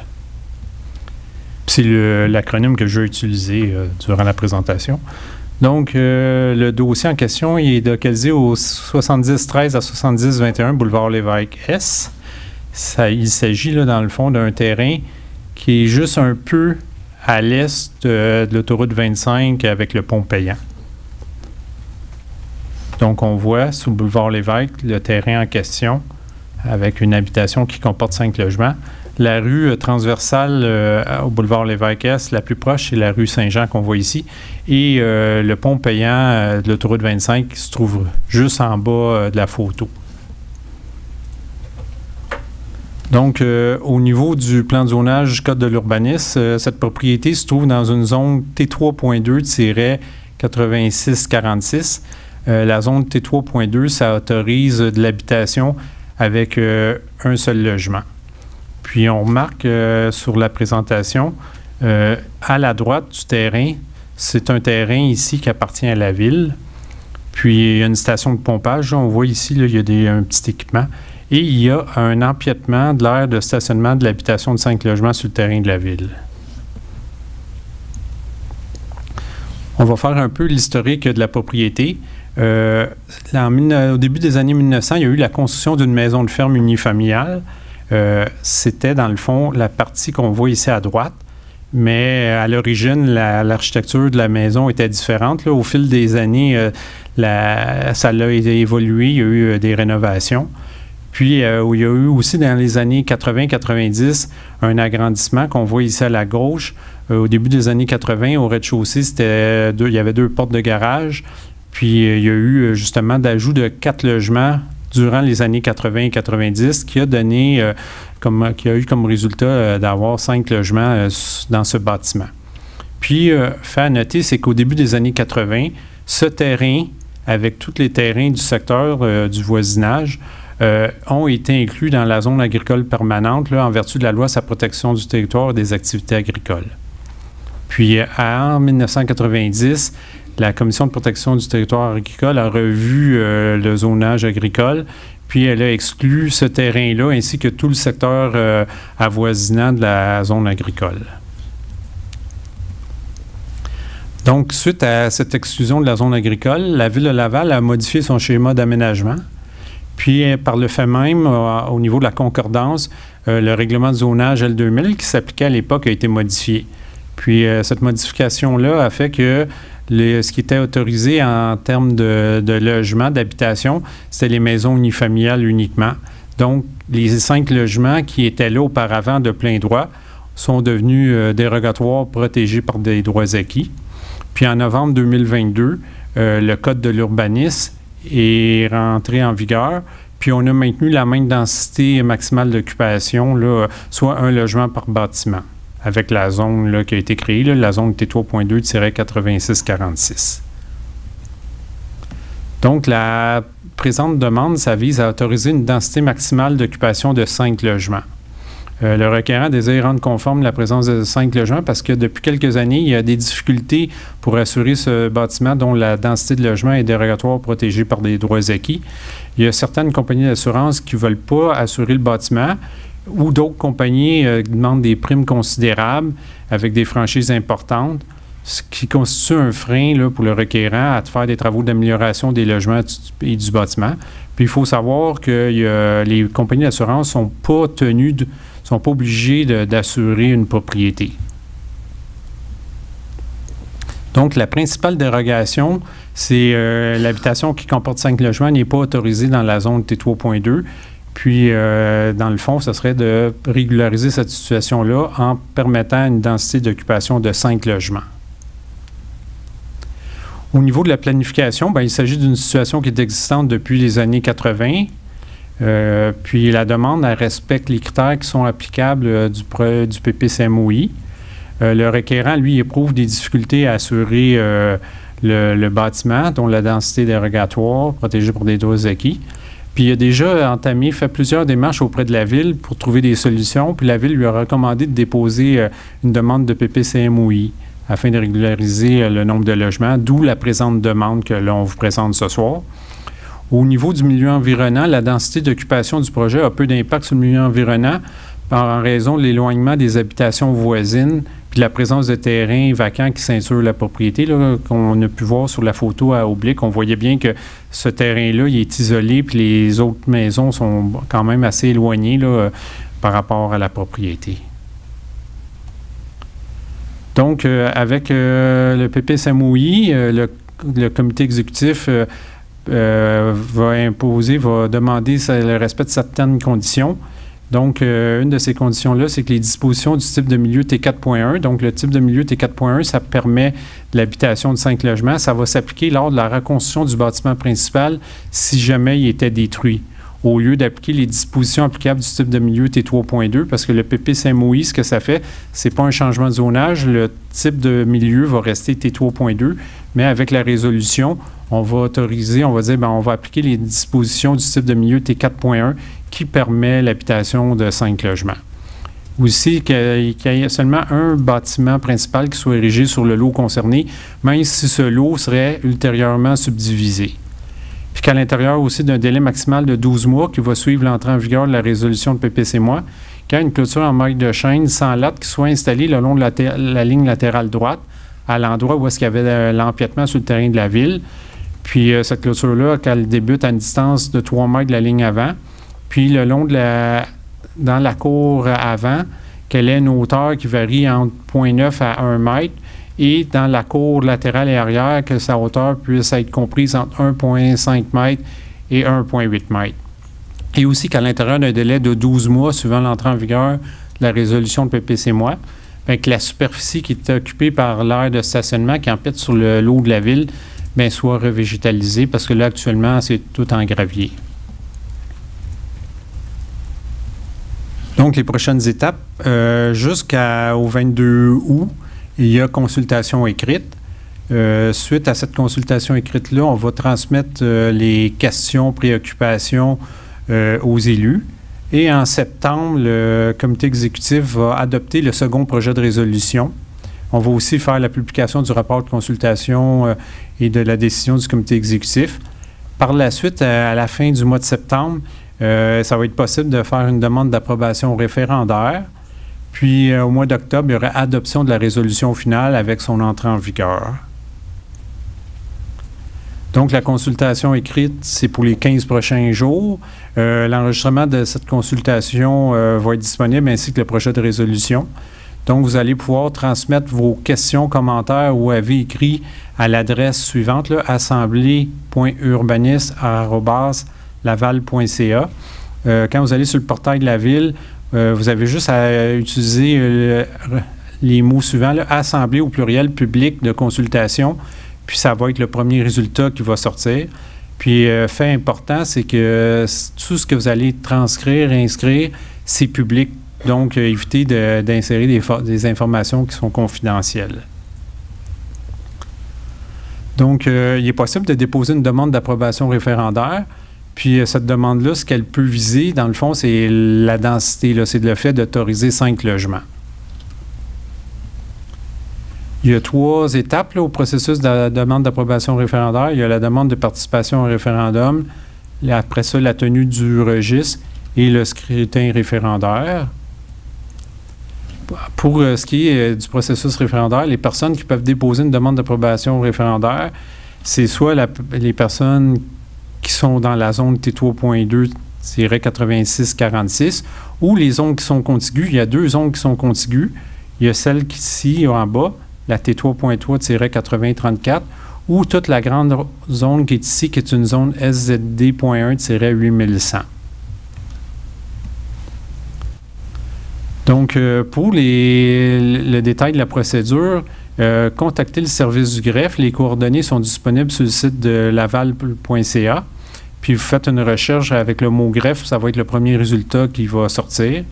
C'est l'acronyme que je vais utiliser durant la présentation. Donc, le dossier en question il est localisé au 7013 à 7021 boulevard Lévesque S. Il s'agit, là, dans le fond, d'un terrain qui est juste un peu à l'est de l'autoroute 25 avec le pont payant. Donc, on voit sur le boulevard Lévesque le terrain en question avec une habitation qui comporte 5 logements. La rue transversale au boulevard Lévesque-Est, la plus proche, c'est la rue Saint-Jean qu'on voit ici. Et le pont payant de l'autoroute 25 qui se trouve juste en bas de la photo. Donc, au niveau du plan de zonage Code de l'urbanisme, cette propriété se trouve dans une zone T3.2-8646. La zone T3.2, ça autorise de l'habitation avec un seul logement. Puis, on remarque sur la présentation, à la droite du terrain, c'est un terrain ici qui appartient à la ville. Puis, il y a une station de pompage. On voit ici, là, il y a un petit équipement. Et il y a un empiètement de l'aire de stationnement de l'habitation de 5 logements sur le terrain de la ville. On va faire un peu l'historique de la propriété. Au début des années 1900, il y a eu la construction d'une maison de ferme unifamiliale. C'était, dans le fond, la partie qu'on voit ici à droite. Mais à l'origine, l'architecture de la maison était différente. Là, au fil des années, ça a évolué, il y a eu des rénovations. Puis, il y a eu aussi dans les années 80-90 un agrandissement qu'on voit ici à la gauche. Au début des années 80, au rez-de-chaussée, il y avait 2 portes de garage. Puis, il y a eu justement d'ajout de 4 logements durant les années 80 et 90 qui a eu comme résultat d'avoir 5 logements dans ce bâtiment. Puis, fait à noter, c'est qu'au début des années 80, ce terrain, avec tous les terrains du secteur du voisinage, ont été inclus dans la zone agricole permanente là, en vertu de la loi sur la protection du territoire et des activités agricoles. Puis, en 1990, la Commission de protection du territoire agricole a revu le zonage agricole, puis elle a exclu ce terrain-là ainsi que tout le secteur avoisinant de la zone agricole. Donc, suite à cette exclusion de la zone agricole, la Ville de Laval a modifié son schéma d'aménagement. Puis, par le fait même, au niveau de la concordance, le règlement de zonage L2000 qui s'appliquait à l'époque a été modifié. Puis, cette modification-là a fait que ce qui était autorisé en termes de logement, d'habitation, c'était les maisons unifamiliales uniquement. Donc, les 5 logements qui étaient là auparavant de plein droit sont devenus dérogatoires, protégés par des droits acquis. Puis, en novembre 2022, le Code de l'urbanisme est rentré en vigueur, puis on a maintenu la même densité maximale d'occupation, là, soit un logement par bâtiment, avec la zone là, qui a été créée, là, la zone T3.2-8646. Donc, la présente demande, ça vise à autoriser une densité maximale d'occupation de 5 logements. Le requérant désire rendre conforme la présence de 5 logements parce que depuis quelques années, il y a des difficultés pour assurer ce bâtiment dont la densité de logement est dérogatoire protégée par des droits acquis. Il y a certaines compagnies d'assurance qui ne veulent pas assurer le bâtiment ou d'autres compagnies demandent des primes considérables avec des franchises importantes, ce qui constitue un frein là, pour le requérant à faire des travaux d'amélioration des logements et du bâtiment. Puis il faut savoir que les compagnies d'assurance ne sont pas obligées d'assurer une propriété. Donc, la principale dérogation, c'est l'habitation qui comporte 5 logements n'est pas autorisée dans la zone T3.2. Puis, dans le fond, ce serait de régulariser cette situation-là en permettant une densité d'occupation de 5 logements. Au niveau de la planification, bien, il s'agit d'une situation qui est existante depuis les années 80. Puis la demande, elle respecte les critères qui sont applicables du PPCMOI. Le requérant, lui, éprouve des difficultés à assurer le bâtiment, dont la densité dérogatoire, protégée par des droits acquis. Puis il a déjà fait plusieurs démarches auprès de la Ville pour trouver des solutions. Puis la Ville lui a recommandé de déposer une demande de PPCMOI afin de régulariser le nombre de logements, d'où la présente demande que l'on vous présente ce soir. Au niveau du milieu environnant, la densité d'occupation du projet a peu d'impact sur le milieu environnant en raison de l'éloignement des habitations voisines puis de la présence de terrains vacants qui ceinturent la propriété. Qu'on a pu voir sur la photo à oblique, on voyait bien que ce terrain-là, il est isolé puis les autres maisons sont quand même assez éloignées là, par rapport à la propriété. Donc, avec le PPCMOI, le comité exécutif va demander le respect de certaines conditions. Donc, une de ces conditions-là, c'est que les dispositions du type de milieu T4.1, donc le type de milieu T4.1, ça permet de l'habitation de 5 logements. Ça va s'appliquer lors de la reconstruction du bâtiment principal si jamais il était détruit. au lieu d'appliquer les dispositions applicables du type de milieu T3.2, parce que le PPCMOI, ce que ça fait, c'est pas un changement de zonage. Le type de milieu va rester T3.2, mais avec la résolution, on va autoriser, on va dire, on va appliquer les dispositions du type de milieu T4.1 qui permet l'habitation de 5 logements. Aussi, qu'il y ait seulement un bâtiment principal qui soit érigé sur le lot concerné, même si ce lot serait ultérieurement subdivisé. Puis qu'à l'intérieur aussi d'un délai maximal de 12 mois qui va suivre l'entrée en vigueur de la résolution de PPC-MOI, qu'il y ait une clôture en maille de chaîne sans latte qui soit installée le long de la ligne latérale droite, à l'endroit où est-ce qu'il y avait l'empiètement sur le terrain de la ville. Puis cette clôture-là, qu'elle débute à une distance de 3 mètres de la ligne avant, puis le long dans la cour avant, qu'elle ait une hauteur qui varie entre 0,9 à 1 mètre, et dans la cour latérale et arrière, que sa hauteur puisse être comprise entre 1,5 mètre et 1,8 mètre. Et aussi qu'à l'intérieur d'un délai de 12 mois, suivant l'entrée en vigueur de la résolution de PPC-MOI, que la superficie qui est occupée par l'aire de stationnement qui empiète sur le lot de la ville soit revégétalisée, parce que là, actuellement, c'est tout en gravier. Donc, les prochaines étapes, jusqu'au 22 août, il y a consultation écrite. Suite à cette consultation écrite-là, on va transmettre les questions, préoccupations aux élus. Et en septembre, le comité exécutif va adopter le second projet de résolution. On va aussi faire la publication du rapport de consultation et de la décision du comité exécutif. Par la suite, à la fin du mois de septembre, ça va être possible de faire une demande d'approbation référendaire. Puis, au mois d'octobre, il y aura adoption de la résolution finale avec son entrée en vigueur. Donc, la consultation écrite, c'est pour les 15 prochains jours. L'enregistrement de cette consultation va être disponible, ainsi que le projet de résolution. Donc, vous allez pouvoir transmettre vos questions, commentaires ou avis écrits à l'adresse suivante, assemblée.urbaniste@laval.ca. Quand vous allez sur le portail de la ville, vous avez juste à utiliser les mots suivants, assemblée au pluriel public de consultation, puis ça va être le premier résultat qui va sortir. Puis, fait important, c'est que tout ce que vous allez transcrire, inscrire, c'est public. Donc, évitez d'insérer des informations qui sont confidentielles. Donc, il est possible de déposer une demande d'approbation référendaire. Puis, cette demande-là, ce qu'elle peut viser, dans le fond, c'est la densité. C'est le fait d'autoriser 5 logements. Il y a 3 étapes au processus de la demande d'approbation référendaire. Il y a la demande de participation au référendum, après ça, la tenue du registre et le scrutin référendaire. Pour ce qui est du processus référendaire, les personnes qui peuvent déposer une demande d'approbation référendaire, c'est soit les personnes qui sont dans la zone T3.2-86-46 ou les zones qui sont contiguës. Il y a 2 zones qui sont contiguës. Il y a celle qui ici en bas, la T3.3-80-34, ou toute la grande zone qui est ici, qui est une zone SZD.1-8100. Donc, pour le détail de la procédure, contactez le service du greffe. Les coordonnées sont disponibles sur le site de laval.ca. Puis, vous faites une recherche avec le mot greffe. Ça va être le premier résultat qui va sortir.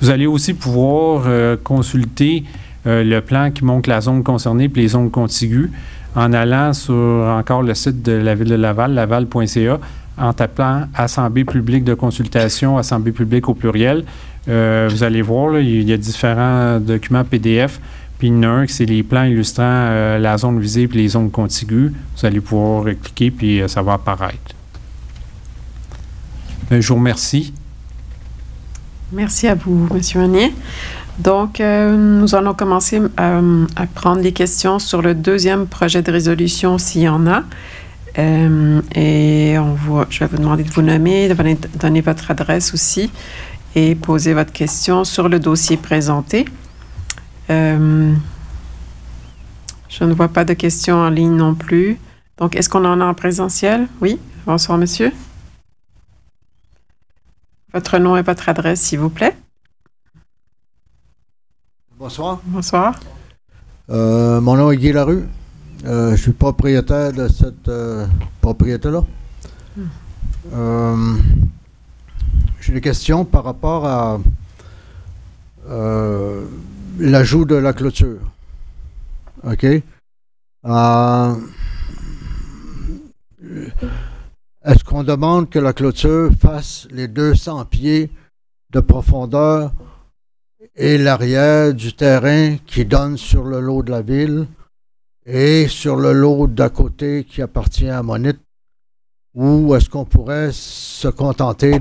Vous allez aussi pouvoir consulter le plan qui montre la zone concernée puis les zones contiguës en allant sur encore le site de la Ville de Laval, laval.ca, en tapant « Assemblée publique de consultation »,« Assemblée publique » au pluriel. Vous allez voir, là, il y a différents documents PDF, puis il y en a un qui c'est les plans illustrant la zone visée et les zones contiguës. Vous allez pouvoir cliquer, puis ça va apparaître. Je vous remercie. Merci à vous, M. Meunier. Donc, nous allons commencer à prendre les questions sur le deuxième projet de résolution, s'il y en a. Et je vais vous demander de vous nommer, de donner votre adresse aussi et poser votre question sur le dossier présenté. Je ne vois pas de questions en ligne non plus. Donc, est-ce qu'on en a en présentiel? Oui. Bonsoir, monsieur. Votre nom et votre adresse, s'il vous plaît. Bonsoir. Bonsoir. Mon nom est Guy Larue. Je suis propriétaire de cette propriété-là. j'ai des questions par rapport à l'ajout de la clôture. OK? Est-ce qu'on demande que la clôture fasse les 200 pieds de profondeur et l'arrière du terrain qui donne sur le lot de la ville et sur le lot d'à côté qui appartient à Monite? Ou est-ce qu'on pourrait se contenter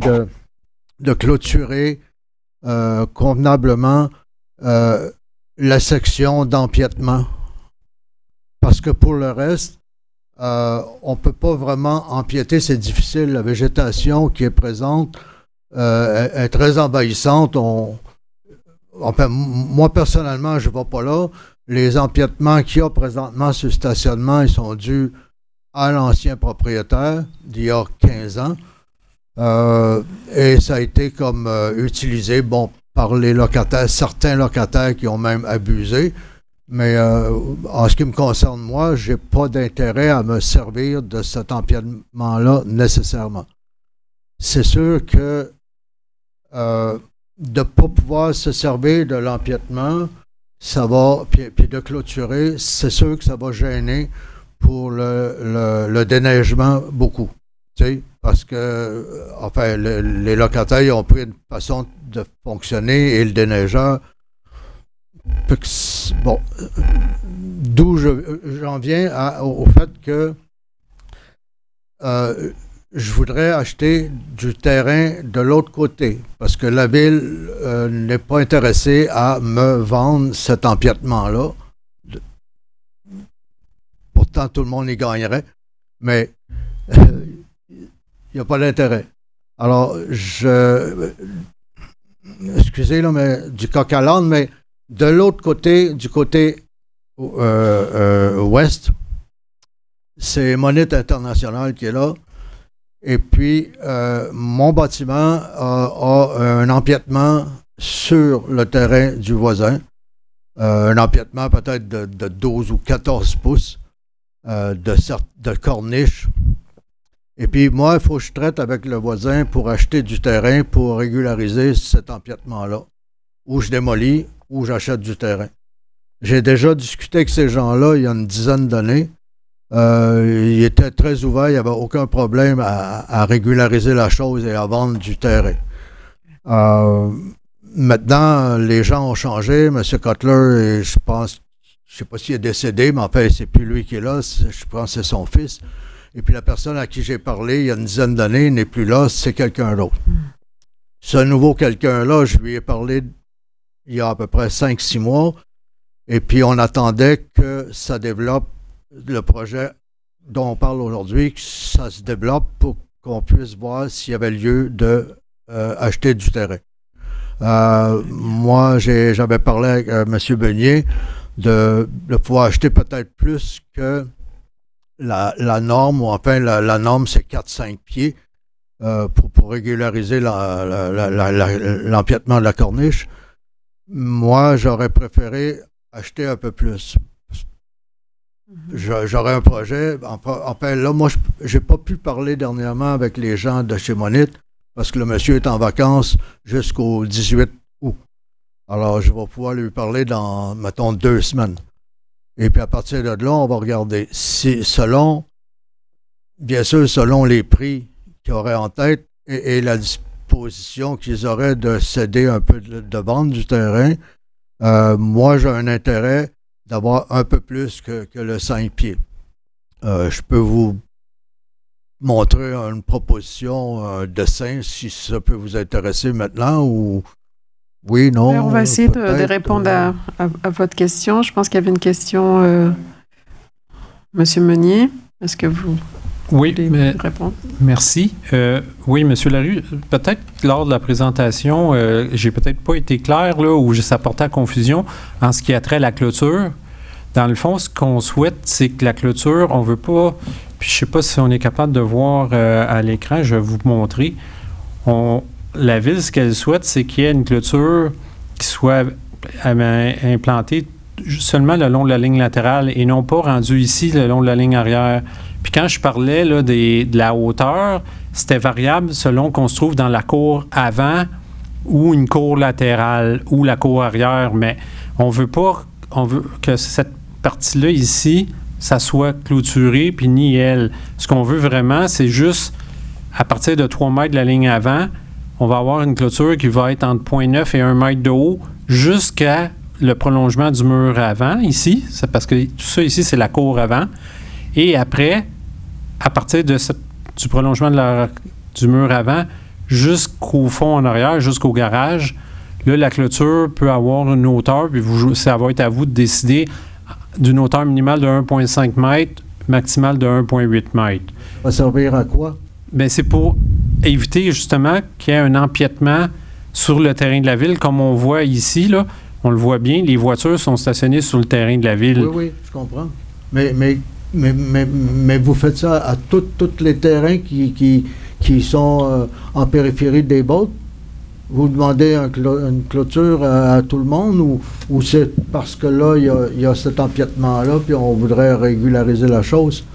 de clôturer convenablement la section d'empiètement? Parce que pour le reste, on ne peut pas vraiment empiéter, c'est difficile. La végétation qui est présente est très envahissante. Enfin, moi, personnellement, je ne vais pas là. Les empiètements qu'il y a présentement sur le stationnement, ils sont dus à l'ancien propriétaire d'il y a 15 ans. Et ça a été comme utilisé, bon, par les locataires, certains locataires qui ont même abusé. Mais en ce qui me concerne, moi, je n'ai pas d'intérêt à me servir de cet empiètement-là nécessairement. C'est sûr que de ne pas pouvoir se servir de l'empiètement, ça va, puis de clôturer, c'est sûr que ça va gêner pour le déneigement beaucoup. Tu sais, parce que, enfin, les locataires ils ont pris une façon de fonctionner et le déneigeur. Bon, d'où j'en viens au fait que je voudrais acheter du terrain de l'autre côté parce que la ville n'est pas intéressée à me vendre cet empiètement-là. Pourtant, tout le monde y gagnerait, mais il n'y a pas d'intérêt. Alors, excusez, là, mais du coq à l'âne, mais de l'autre côté, du côté ouest, c'est Monite International qui est là. Et puis, mon bâtiment a un empiètement sur le terrain du voisin. Un empiètement peut-être de 12 ou 14 pouces de corniche. Et puis, moi, il faut que je traite avec le voisin pour acheter du terrain pour régulariser cet empiètement-là. Ou je démolis, ou j'achète du terrain. J'ai déjà discuté avec ces gens-là il y a une dizaine d'années. Ils étaient très ouverts, il n'y avait aucun problème à régulariser la chose et à vendre du terrain. Maintenant, les gens ont changé. M. Cutler, je pense, je ne sais pas s'il est décédé, mais en fait, c'est plus lui qui est là. Je pense que c'est son fils. Et puis la personne à qui j'ai parlé il y a une dizaine d'années n'est plus là, c'est quelqu'un d'autre. Ce nouveau quelqu'un-là, je lui ai parlé il y a à peu près 5-6 mois. Et puis on attendait que ça développe le projet dont on parle aujourd'hui, que ça se développe pour qu'on puisse voir s'il y avait lieu d'acheter du terrain. Moi, j'avais parlé avec M. Beignet de pouvoir acheter peut-être plus que la norme, ou enfin la norme c'est 4-5 pieds pour régulariser l'empiètement de la corniche. Moi, j'aurais préféré acheter un peu plus. J'aurais un projet. Enfin, là, moi, je n'ai pas pu parler dernièrement avec les gens de chez Monite parce que le monsieur est en vacances jusqu'au 18 août. Alors, je vais pouvoir lui parler dans, mettons, 2 semaines. Et puis, à partir de là, on va regarder. Si, bien sûr, selon les prix qu'ils auraient en tête et la disposition qu'ils auraient de céder un peu, de vendre du terrain, moi, j'ai un intérêt d'avoir un peu plus que le 5 pieds. Je peux vous montrer une proposition, un dessin, si ça peut vous intéresser maintenant, ou oui, non. On va essayer de répondre à votre question. Je pense qu'il y avait une question, Monsieur Meunier. Est-ce que vous voulez répondre? Merci. Oui, M. Larue, peut-être lors de la présentation, j'ai peut-être pas été clair là, ou ça portait à confusion en ce qui a trait à la clôture. Dans le fond, ce qu'on souhaite, c'est que la clôture, on veut pas, puis je sais pas si on est capable de voir à l'écran, je vais vous montrer. La ville, ce qu'elle souhaite, c'est qu'il y ait une clôture qui soit implantée seulement le long de la ligne latérale et non pas rendue ici le long de la ligne arrière. Puis quand je parlais là, de la hauteur, c'était variable selon qu'on se trouve dans la cour avant ou une cour latérale ou la cour arrière, mais on veut que cette partie-là ici, ça soit clôturé, puis ni elle. Ce qu'on veut vraiment, c'est juste, à partir de 3 mètres de la ligne avant, on va avoir une clôture qui va être entre 0,9 et 1 mètre de haut jusqu'à le prolongement du mur avant, ici. C'est parce que tout ça ici, c'est la cour avant. Et après, à partir de du prolongement du mur avant jusqu'au fond en arrière, jusqu'au garage, là, la clôture peut avoir une hauteur, puis ça va être à vous de décider d'une hauteur minimale de 1,5 m, maximale de 1,8 m. Ça va servir à quoi? Bien, c'est pour éviter justement qu'il y ait un empiètement sur le terrain de la ville, comme on voit ici, là. On le voit bien, les voitures sont stationnées sur le terrain de la ville. Oui, je comprends. Mais vous faites ça à tous les terrains qui sont en périphérie des bottes? Vous demandez une clôture à tout le monde ou c'est parce que là, il y a cet empiètement-là puis on voudrait régulariser la chose?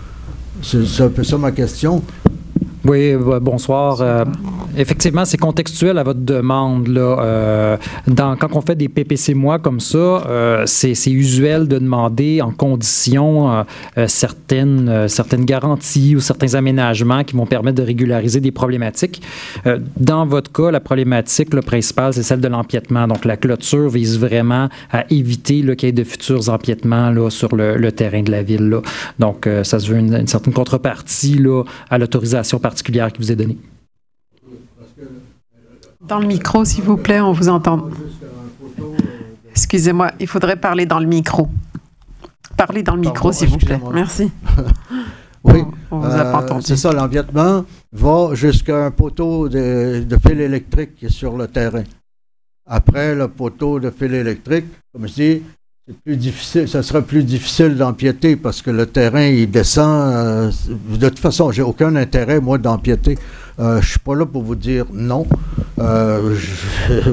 C'est un peu ça ma question. Oui, bonsoir. Effectivement, c'est contextuel à votre demande, là. Quand on fait des PPC mois comme ça, c'est usuel de demander en condition certaines garanties ou certains aménagements qui vont permettre de régulariser des problématiques. Dans votre cas, la problématique principale, c'est celle de l'empiètement. Donc, la clôture vise vraiment à éviter qu'il y ait de futurs empiètements là, sur le terrain de la ville. Là. Donc, ça se veut une certaine contrepartie là, à l'autorisation particulière qui vous est donnée. Dans le micro, s'il vous plaît, on vous entend. Excusez-moi, il faudrait parler dans le micro. Parlez dans le micro, s'il vous plaît. Merci. Oui, on vous a pas entendu. C'est ça, l'empiètement va jusqu'à un poteau de fil électrique qui est sur le terrain. Après le poteau de fil électrique, comme je dis, c'est plus difficile, ça sera plus difficile d'empiéter parce que le terrain, il descend. De toute façon, j'ai aucun intérêt, moi, d'empiéter. Je suis pas là pour vous dire non.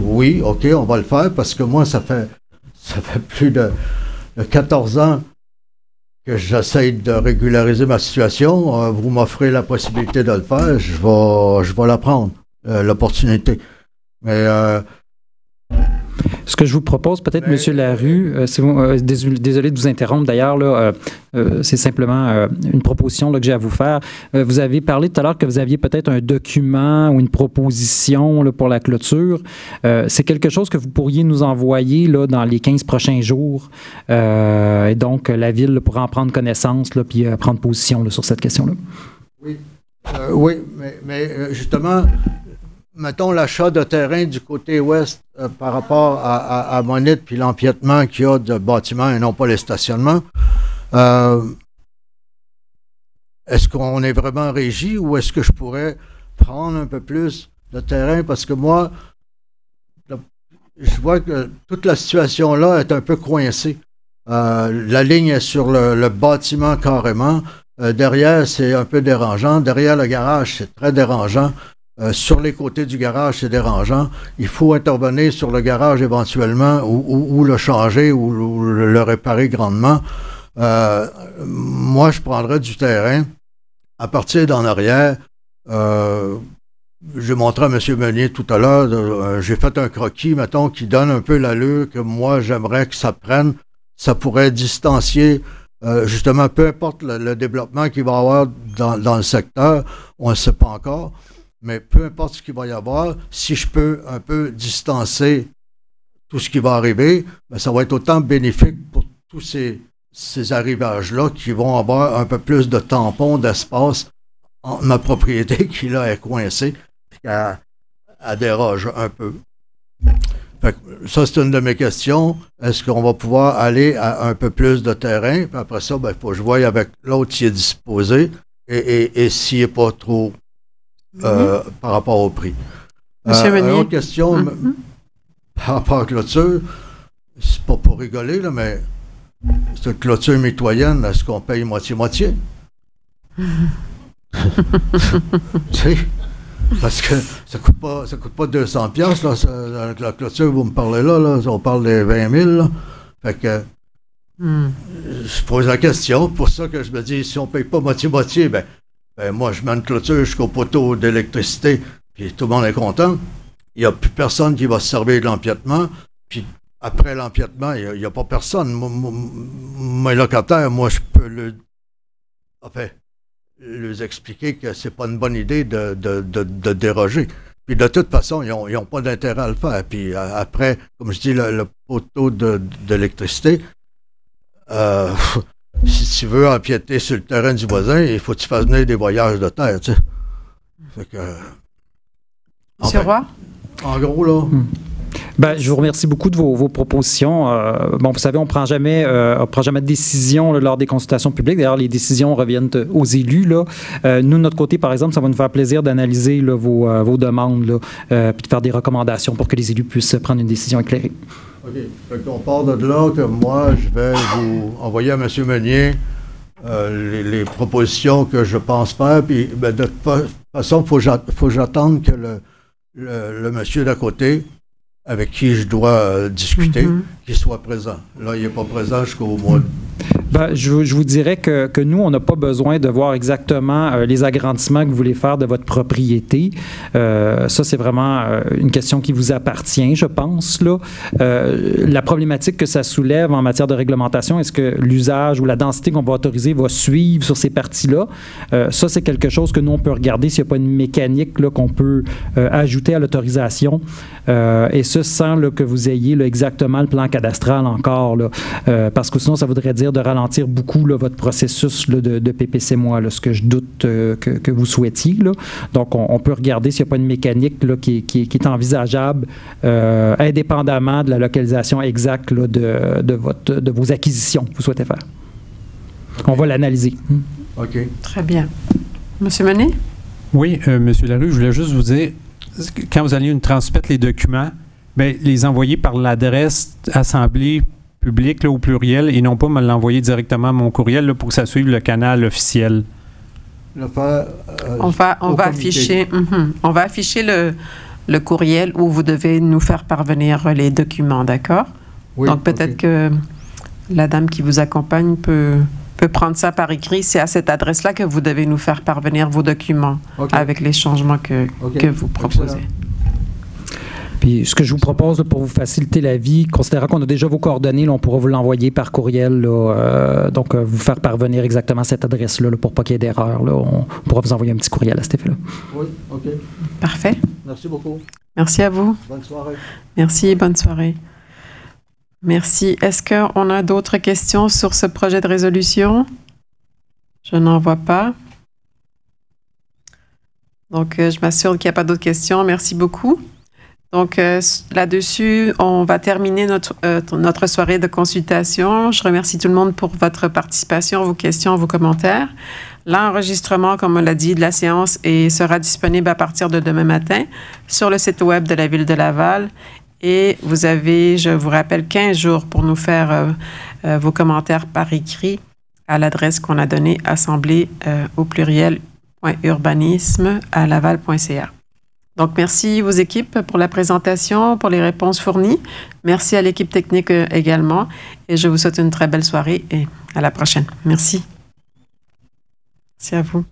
Oui, OK, on va le faire parce que moi, ça fait plus de 14 ans que j'essaie de régulariser ma situation. Vous m'offrez la possibilité de le faire, je vais la prendre, l'opportunité. Mais ce que je vous propose, peut-être, M. Larue, désolé de vous interrompre d'ailleurs, là, c'est simplement une proposition là, que j'ai à vous faire. Vous avez parlé tout à l'heure que vous aviez peut-être un document ou une proposition là, pour la clôture. C'est quelque chose que vous pourriez nous envoyer là, dans les 15 prochains jours. Et donc, la Ville là, pourra en prendre connaissance et prendre position là, sur cette question-là. Oui, mais justement, mettons l'achat de terrain du côté ouest par rapport à Monite puis l'empiètement qu'il y a de bâtiments et non pas les stationnements. Est-ce qu'on est vraiment régi ou est-ce que je pourrais prendre un peu plus de terrain? Parce que moi, je vois que toute la situation-là est un peu coincée. La ligne est sur le bâtiment carrément. Derrière, c'est un peu dérangeant. Derrière le garage, c'est très dérangeant. Sur les côtés du garage, c'est dérangeant. Il faut intervenir sur le garage éventuellement ou le changer ou le réparer grandement. Moi, je prendrais du terrain. À partir d'en arrière, j'ai montré à M. Meunier tout à l'heure, j'ai fait un croquis, mettons, qui donne un peu l'allure que moi, j'aimerais que ça prenne. Ça pourrait distancier, justement, peu importe le développement qu'il va y avoir dans le secteur, on ne sait pas encore. Mais peu importe ce qu'il va y avoir, si je peux un peu distancer tout ce qui va arriver, bien, ça va être autant bénéfique pour tous ces arrivages-là qui vont avoir un peu plus de tampons, d'espace entre ma propriété qui, là, est coincée et elle déroge un peu. Fait que ça, c'est une de mes questions. Est-ce qu'on va pouvoir aller à un peu plus de terrain? Puis après ça, il faut que je voie avec l'autre s'il est disposé et s'il n'est pas trop... par rapport au prix. Une autre question par rapport à la clôture, c'est pas pour rigoler, là, mais c'est une clôture mitoyenne, est-ce qu'on paye moitié-moitié? Tu sais, parce que ça coûte pas 200 $, là, la clôture, vous me parlez là, on parle des 20 000, là. Fait que je pose la question, pour ça que je me dis, si on paye pas moitié-moitié, ben ben moi, je mets une clôture jusqu'au poteau d'électricité, puis tout le monde est content. Il n'y a plus personne qui va se servir de l'empiètement. Puis après l'empiètement, il n'y a pas personne. Mes locataires, moi, je peux leur expliquer que c'est pas une bonne idée de déroger. Puis de toute façon, ils n'ont pas d'intérêt à le faire. Puis après, comme je dis, le poteau d'électricité, si tu veux empiéter sur le terrain du voisin, il faut que tu fasses venir des voyages de terre, tu sais. Fait que... Monsieur Roy? En gros, là... Ben, je vous remercie beaucoup de vos propositions. Bon, vous savez, on ne prend jamais de décision là, lors des consultations publiques. D'ailleurs, les décisions reviennent aux élus. Là. Nous, de notre côté, par exemple, ça va nous faire plaisir d'analyser là, vos demandes là, puis de faire des recommandations pour que les élus puissent prendre une décision éclairée. OK. Donc, on part de là que moi, je vais vous envoyer à M. Meunier les propositions que je pense faire. Puis, ben, de toute façon, il faut que j'attende que le monsieur d'à côté, avec qui je dois discuter, qu'il soit présent. Là, il n'est pas présent jusqu'au mois de... Ben, je vous dirais que nous, on n'a pas besoin de voir exactement les agrandissements que vous voulez faire de votre propriété. Ça, c'est vraiment une question qui vous appartient, je pense. Là. La problématique que ça soulève en matière de réglementation, est-ce que l'usage ou la densité qu'on va autoriser va suivre sur ces parties-là? Ça, c'est quelque chose que nous, on peut regarder s'il n'y a pas une mécanique là, qu'on peut ajouter à l'autorisation. Et ça, sans là, que vous ayez là, exactement le plan cadastral encore. Là, parce que sinon, ça voudrait dire de ralentir beaucoup là, votre processus là, de PPC-moi, là, ce que je doute que vous souhaitiez. Là. Donc, on peut regarder s'il n'y a pas une mécanique là, qui est envisageable indépendamment de la localisation exacte là, de vos acquisitions que vous souhaitez faire. Okay. On va l'analyser. OK. Très bien. Monsieur Meunier? Oui, Monsieur Larue, je voulais juste vous dire, quand vous allez nous transmettre les documents, bien, les envoyer par l'adresse assemblée public là, au pluriel et non pas me l'envoyer directement à mon courriel là, pour que ça suive le canal officiel. On va afficher le courriel où vous devez nous faire parvenir les documents, d'accord? Oui, donc peut-être que la dame qui vous accompagne peut prendre ça par écrit. C'est à cette adresse-là que vous devez nous faire parvenir vos documents avec les changements que vous proposez. Excellent. Puis ce que je vous propose là, pour vous faciliter la vie, considérant qu'on a déjà vos coordonnées, là, on pourra vous l'envoyer par courriel. Là, donc, vous faire parvenir exactement cette adresse-là là, pour pas qu'il y ait d'erreur. Là, on pourra vous envoyer un petit courriel à cet effet-là. Oui, OK. Parfait. Merci beaucoup. Merci à vous. Bonne soirée. Merci, bonne soirée. Merci. Est-ce qu'on a d'autres questions sur ce projet de résolution? Je n'en vois pas. Donc, je m'assure qu'il n'y a pas d'autres questions. Merci beaucoup. Donc, là-dessus, on va terminer notre soirée de consultation. Je remercie tout le monde pour votre participation, vos questions, vos commentaires. L'enregistrement, comme on l'a dit, de la séance sera disponible à partir de demain matin sur le site web de la Ville de Laval. Et vous avez, je vous rappelle, 15 jours pour nous faire vos commentaires par écrit à l'adresse qu'on a donnée, assemblée au pluriel.urbanisme@laval.ca. Donc, merci aux équipes pour la présentation, pour les réponses fournies. Merci à l'équipe technique également. Et je vous souhaite une très belle soirée et à la prochaine. Merci. Merci à vous.